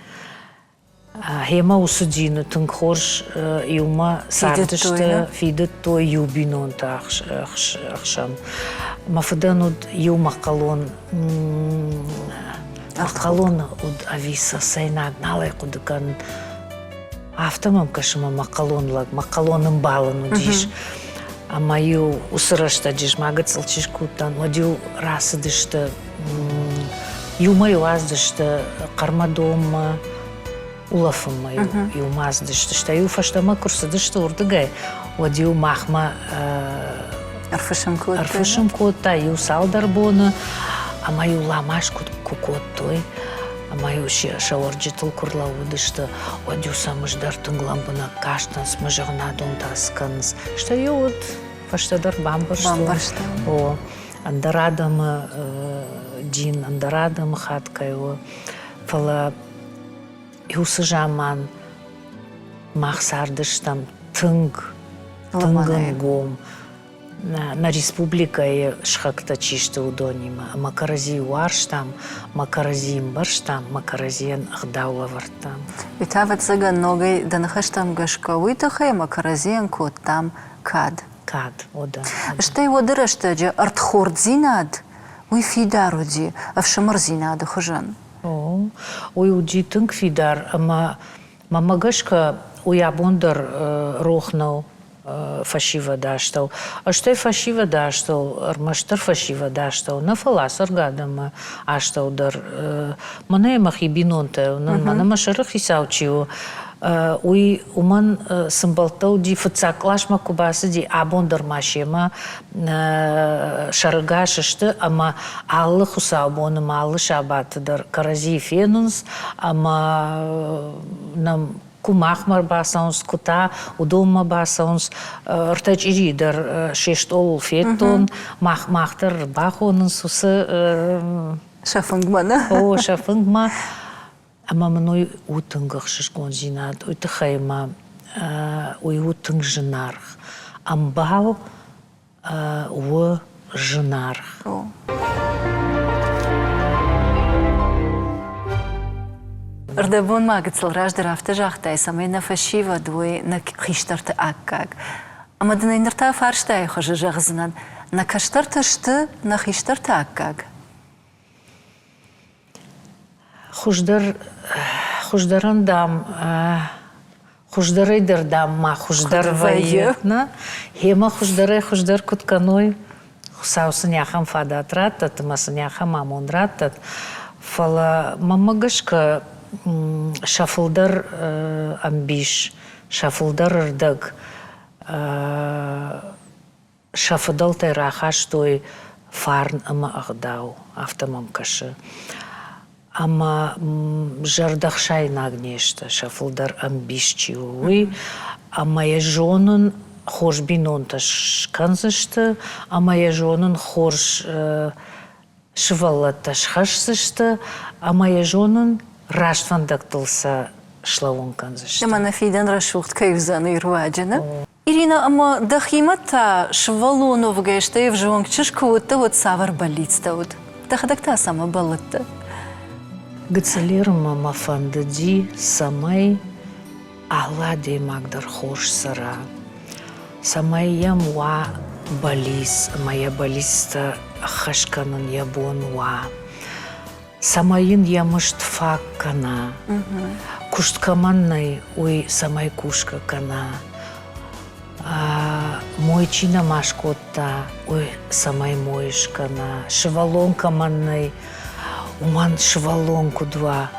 Хема усудину тыңқорш юма сардышты фидет той юбинонта ақшам. Мафыдан уд юма қалон қалон уд ависа сайнаг налай қудыкан автомам кашыма мақалонлаг, мақалоным балын удиш. Ама ю усырашта диш магацылчиш куттан, одю расыдышты, юмай уаздышты, қармадома, улафыма ю маздышты, шта ю фаштама курсыдышты урдыгай, одю махма арфышым кутта, ю салдар боны, ама ю ламаш кукоттой, ама ю шаорджитыл курлаудышты, одю самыждар тыңламбына каштанс, мыжығына донтасканс, шта ю вот фаштадар бамбаршты. О, андарадамы дин, андарадамы хаткай, фала юсы жаман мақсардыштам тыңгын гом. На республикае шхакта чишты удонима. Макарази уарштам, макаразим барштам, макаразиен ахдаула вартам. Витава цыган ногай данахаштам гашка уйтахай, макаразиен кот там кад. Кад, ода. Что его дырыштаджа артхорд зинад, уй фидаруди, а в шамар зинады хожан. Уй уди тынг фидар, ама мамагашка уябондар рохнау фашива даштау. А что фашива даштау? Армаштар фашива даштау. На фалас аргадама аштаудар. Мана махибинонта, мана машарах исаучио. Уй уман сымбалтау ди фыцаклашма кубасы ди абондар машема шарыгашышты, ама аллы хусабоны маллы шабатыдар. Карази фенунс, ама нам кумахмар басаунс, кута удома басаунс, ртач иридер шештол феттон, махтар бахонын сусы... Шафынгмана. О, шафынгма. Ама мной утынгах шишкон зинат, уйтахайма уй утынг жынарх. Амбал у жынарх. Ардабон магацл раждар автожахтай, самайна фашива двой на хиштарты аккаг. Ама дынайнырта фарштай хожа жағзынан. На каштарты шты на хиштарты аккаг. Хуждаран дам, хуждарайдар дам, ма хуждар вайетна. Хема хуждар кутканой. Саусыняхам фадат раттат, масыняхам амон раттат. Фала мамагашка шафылдар амбиш, шафылдар ырдаг, шафыдал тайрахаш той фарн ама агдау, автомамкашы. Ама жардахшай нагнешта, шафылдар амбишчи уй, ама ежонын хош бинонташ канзышты, ама ежонын хош шываллатташ хашсышты, ама ежонын раштвандактылса шлавон канзышты. Шамана фиден рашухт кайвзаны ирваджина. Ирина, ама дахимата швалонов гешта и в жонкчишкута вот савар болитста вот. Дахадакта сама балытта. Гыцелерма мафандади самай аладе магдар хош сара. Самай ямва балис, моя балиста хашканын ябонва. Самайын ямышт фак кана. Кушткаманнай уй самай кушка кана. Мой чина машкотта уй самай моиш кана. Шывалонка маннай уман шывалонку два.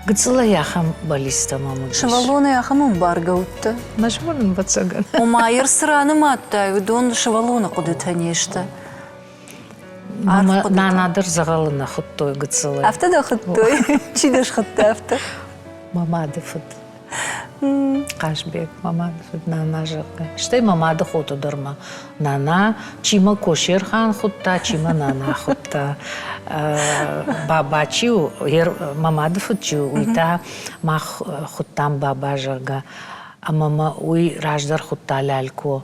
Гыцыла яхам балиста мамыдыш. Швалоны яхамын баргаутта. Нажмурын бацаган. Умайыр сыраны маттай, дон швалона куды танешта. Нанадыр загалына хуттой гыцыла. Афта да хыттой. Чидаш хытты афта. Мамады фыт. Кашбек, мамады фыт нана жакка. Штай мамады хоту дырма. Нана чима кошерхан хутта, чима нана хутта. Бабачиу, мамады фытчу, уйта мах хуттам баба жага. А мама уй раждар хутта лялько.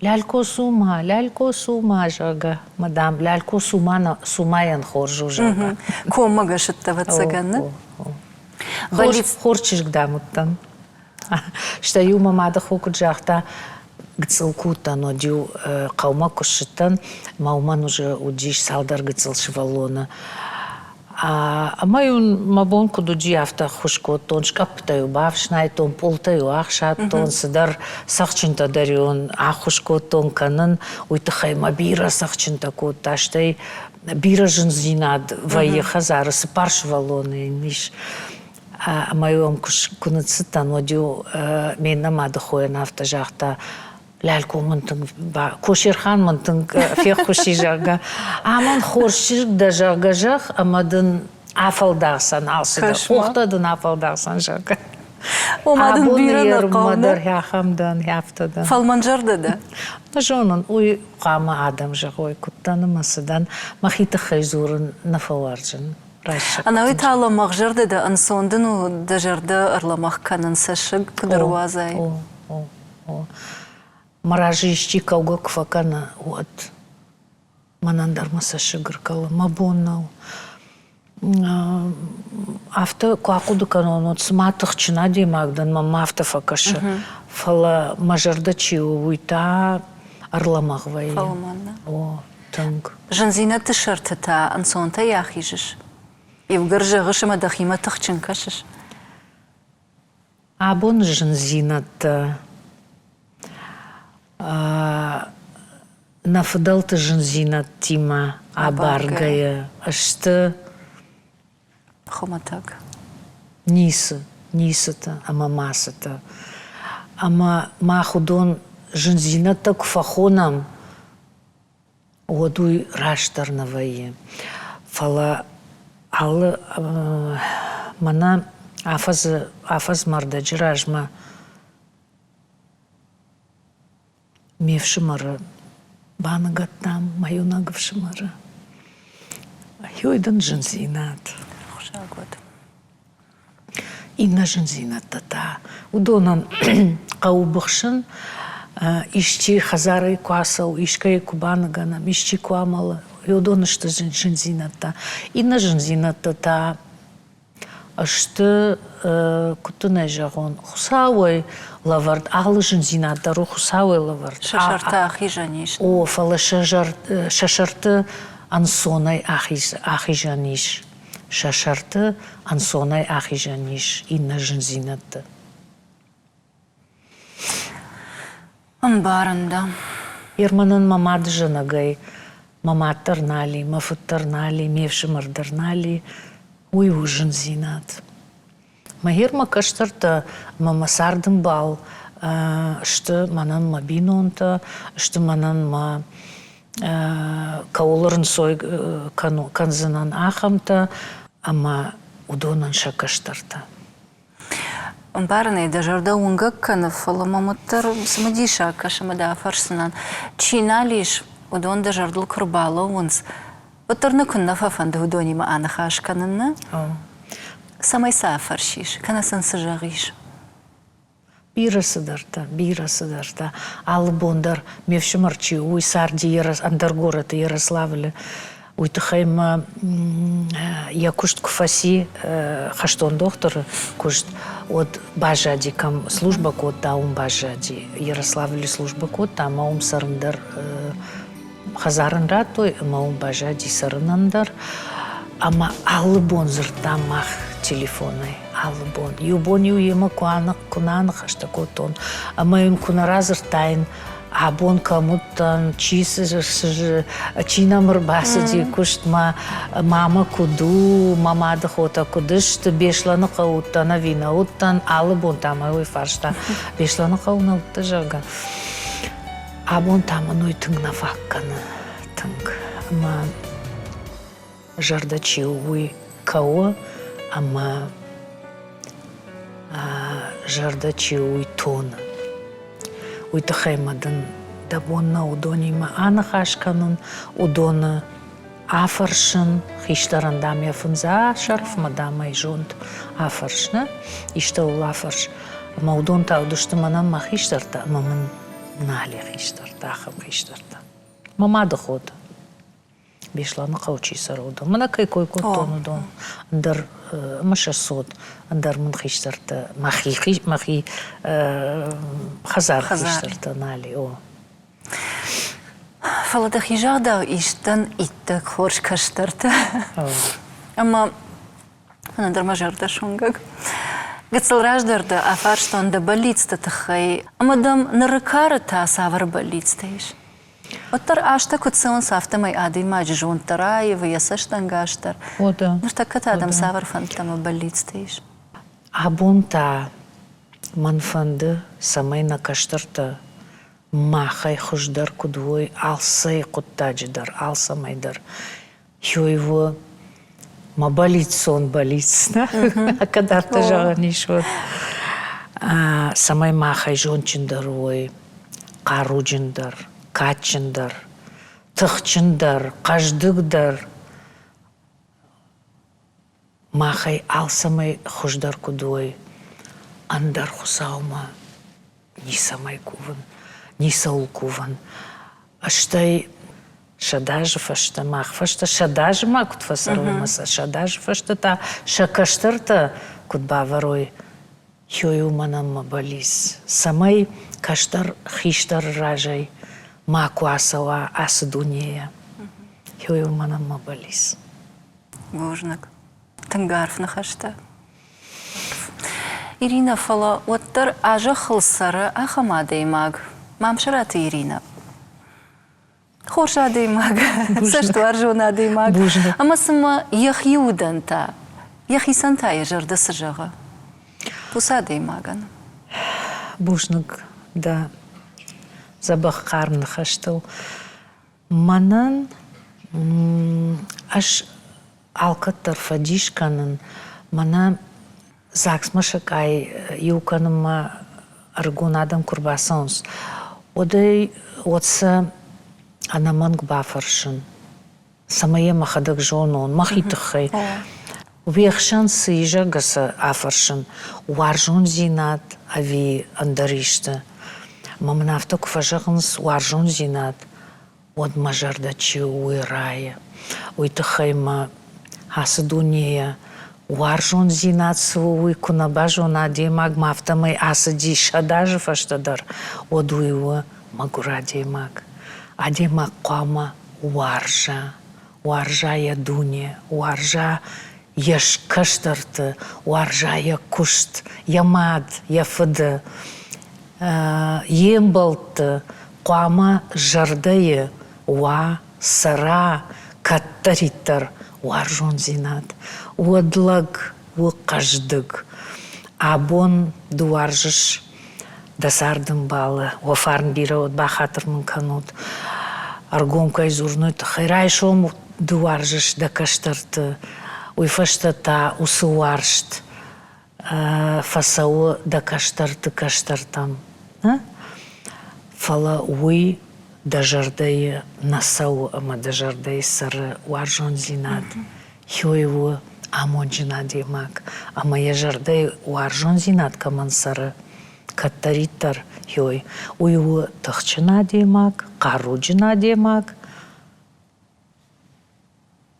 Лялько сума жага. Мадам, лялько сумаян хоржу жага. Комага шытта ватсаганна. Хорчиш гдамуттан. Штаю мамады хокут жахта гыцылкута, но дю каума кушыттан, мауман уже удиш салдар гыцыл шывалона. А майун мабонку дуджи афта хушкот, тон шкаптаю бавшнай, тон полтаю ахшат, тон сыдар сахчинта дарион, ахушкот, тон канын, уйтахай мабира сахчинта кот, таштай бира жынзинад, ваеха зарысы паршывалоны, ниш. А майом куныцыттан одю мен намады хоян афта жақта лялько мынтың кошерхан мынтың фех хуши жага. Аман хоршир да жага жақ, амадын афалдағсан алсыда. Оқтадын афалдағсан жага. Омадын бираны мадар қауна. яхамдан, яфтадан. Фалманжарды да. Жонын уй қама адам жақ ой куттанымасыдан махиты хайзурын нафаларжын. Она уйтала махжарды да ансондын да жарды арламах канын сашыг кыдырвазай. Маражи ищи кауга кфакана вот. Манандарма сашыгыр кала мабоннау. Афта куакуду канон от сматых чина демагдан мама афта факашы. Фала мажарда чиу уйта арламах вай. Фаламанна. О, танк. Жанзина ты шартыта ансонта яхижиш. И в горжагышы мадахима тахчин кашиш. Абон жанзината. Нафдалта жанзинат тима абаргая. Ашты Хоматак. нисата, ама масата. Ама махудон жанзината кфахонам. Одуй раштарнавае. Фала Алы мана афаз мардаджиражма мевшимара банагаттам маюнагавшимара юйдан жанзинат. Хушагот. Инна жанзинат тата. Удонан каубахшин ищи хазары куасау, ишкай кубанаганам, ищи куамала. Йодон что жанзината. И на жанзината та что кутуне жагон хусауй лавард алы жанзината ру хусауй лавард. Шашарта ахижаниш. О фала шашарты ансонай ахижаниш. Шашарты ансонай ахижаниш. И на жанзината. Амбарында. Ерманын мамады жанагай. Маматтарнали, мафуттарнали, мевшимардырнали, уй ужин зинат. Магирма каштарта мамасардын бал, что манан ма бинонта, что манан ма кауларын сой канзынан ахамта, Ама удонын шакаштарта. Барней дежарда унга канафала маматтар самадиша кашамада фарсынан. Чина лишь удон дежардул курбала унс. Оттарна кунна фафанда удони ма анахаш кананна. Самай сафаршиш, канасан сажагиш. Бира сыдарта. Албондар мевшимарчи уй сарди андаргората Ярославле. Уйтахайма я кушт куфаси хаштон доктор кушт от бажади кам служба код таум бажади Ярославле служба код там маум сарындар хазарындар той маум бажади сарынандар ама албон зыртамах телефоны албон юбон юема кунанах хашта котон ама юн кунаразыр тайн абон кому-то чинамыр басыди куштма мама куду мама дохота кудышты бешланы кауттана вина уттан алыбон тама ой фаршта бешланы кауна утта жага абон тама ной тыңна факканы тыңг ама жардачи уй кау ама жардачи уй тон Уйтахаймадан дабонна удонима анахашканун удона афаршын хиштарандам яфынза шарф мадама и жонт афаршна ишта ул афарш ма удон таудушты манам ма хиштарта мамын нали хиштарта ахам хиштарта мама доход бешланы каучи сарудон мана кай кой котон удон дар машасот андар мын хиштарта махи хазар хиштарта нали о Фалада хижада иштан иттак хорш каштарта. Ама андар мажарда шунгак. Гацалраждарда афарштон да болицта тахай. Амадам нарыкарата савар болицтаиш. Оттар ашта кутсаун сафтамай ады маджжун тараева ясаштан гаштар. Ода. Ну что катадам савар фантама болицтаиш. Абунта манфанды самай на каштарта махай хуждар кудвой алсай куттадждар алсамайдар. Его ма болится он болится. А когда-то жаганишот. Самай махай жончиндаруй каруджиндар. Качындар, тықчындар, қаждыгдар. Махай алсамай хуждар кудой. Андар хусаума нисамай куван, нисаул куван. Аштай шадажев ашта махфашта шадажма кут фасаруймаса шадажев ашта та шакаштарта кут баварой. Хёю манам мабалис. Самай каштар хиштар ражай. Маку асала асдунея. Хёю манам мабалис. Божнак. Тангарф нахашта. Ирина фала оттар ажа хылсары ахамадаймаг. Мамшараты Ирина. Хоршадаймаг. Саштваржонадаймаг. Ама сама яхиуданта. Яхисанта ежарда сажага. Пусадаймаган. Бужнак, да. Забах карн хаштал. Манан аш алкаттар фадишканын мана заксмашакай юканыма аргунадам курбасонс. Одай отса анаманг бафаршын. Самае махадак жонон, махитахай. Вехшан сыжа гаса афаршын. Уаржон зинат ави андаришта. Мамнафта куфажагынс уаржон зинат. Од мажардачи уирая. Уйтахайма асадунея. Уаржон зинат суй кунабажон адемаг мафтамай асади шадажев аштадар. Од уйва магура демаг. Адемаг қама уаржа. Уаржа я дуне. Уаржа яш каштарты. Уаржа я кушт. Ямад я фыды. Ембалты. Қама жардайы. Уа сара каттаритар. Уаржон зинат. Уадлаг уқаждык. Абон дуаржыш дасардым балы. Уафарн бира от бахатырмын канут. Аргомкай зурнуйты. Хайрай шом дуаржыш да каштарты. уйфашта та усуаршт фасау да каштартам. Фала уй да жардai насау, ама да жардai сара уаржон зинат. Хёйву амон жина демак. Ама я жардai уаржон зинат каман сара. Каттариттар хёй. Уйву тахчина демак, кару жина демак.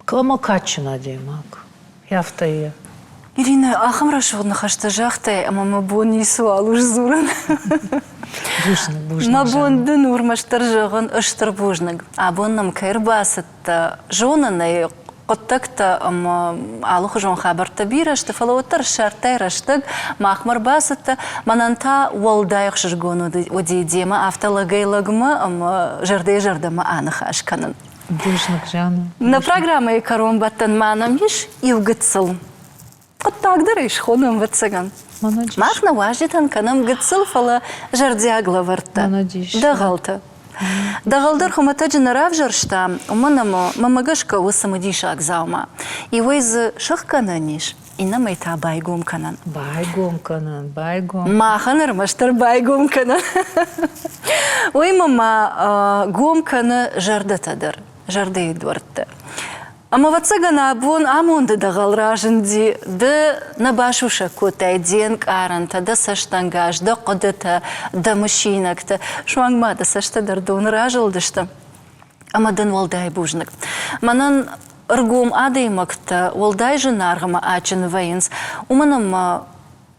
Кама качина демак. Яфтая. Ирина, ахамра шугна хашта жахтай, ама мабон нису алуш зуран. Бужнак. Мабонды нурмаштар жагын ыштыр бужнак. Абоннам кайр басытта. Жонаны qottaqta ama alıqı jon xabarta birashti falawattar shartay rashtag maqmar basatda mananta waldayıq jirgonu odidema aftalagayлагма ama jardama anıxa ashkanın. Бужнак жана. На программе «Корон баттан манам иш» и угыцыл. Qottaqdır iş xonum vıtsıgan. Maqna важитан канам гыцыл фала жардягла варта. Дағалты. Дағалдар хумата жинарав жаршта, уманамо мамагашка усамадиша акзаума. И войзы шықкана ниш, и намайта байгом канан. Байгом канан. Маханыр маштар байгом канан. Ой, мама гом кана жардатадыр, жарды едвардты. Ама ватсагана абон амонды дағал ражынди, да набашуша котай денг аранта, да саштангаш, да қодыта, да мужчинакта. Шуангма да саштадар дон ражылдышты. Ама дан волдай бужнак. Манан ыргом адаймакта, волдай жынарғыма ачын вайынс. Уманам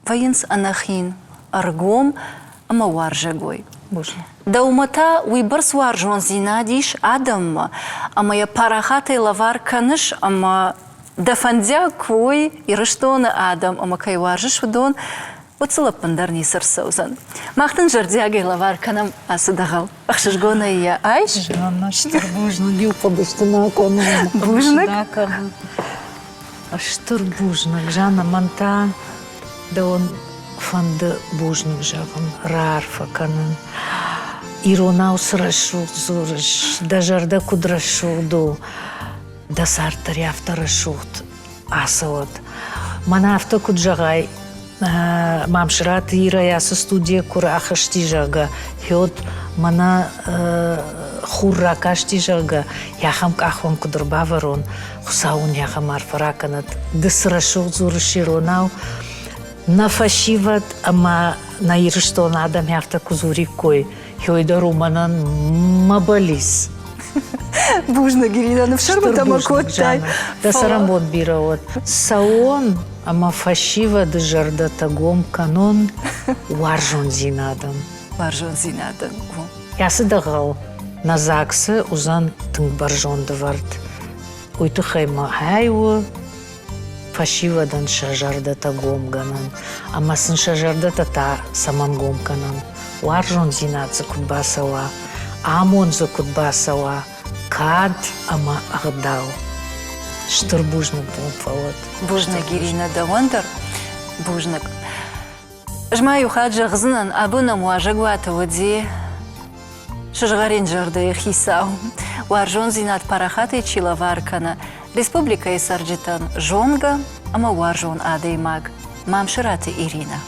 вайынс анахин ыргом, ама варжагой. Да умата уйбар сваржон зинадиш адам, ама я парахатай лавар каныш, ама дафандя кой и рыштоны адам, ама кай варжыш вдон, оцылаппандар нисыр саузан. Мақтын жардягай лавар канам асыдағал. Ақшышгона ия айш? Жана, штыр бужнак, юпа быстына канам. Бужнак? Штыр бужнак, жана манта, да он фанды бужнак жағын, рарфа канын. Иронау сырашуq зурыш, да жарда кудрашуqду, да сартар яфтарашуqт асават. Мана авто куджагай, мамшрат ира ясы студия кура ахашти жага, хёд мана хурра кашти жага, яхам кахвам кудрбаварон, хусаун яхам арфараканат, да сырашуq зурыш иронау, на фашиват, ама на ирыштон адам яфта кузури кой. Хёйда руманан мабалис. Бужна Ирина, ну в шарбата макоттай. Да сарамбон бирауат. Саон, ама фашива да жарда тагом канон варжон зинадам. Варжон зинадам. Ясы дағал. На заксы узан тынг баржон давард. Уйты хайма хайвы. Фашивадан шажарда тагом ганан. Ама сын шажарда та саман гом канан. Варжон зинат за кутбасава, амон за кутбасава, кад ама агдал. Штыр бужнак был фалат. Бужнак Ирина да вандар, бужнак. Жмаю хаджа гзнан, абына муажагвата води, шажгарин жарды хисау. Варжон зинат парахаты чила варкана. Республика Исарджитан жонга, ама варжон адаймаг. Мамшираты Ирина.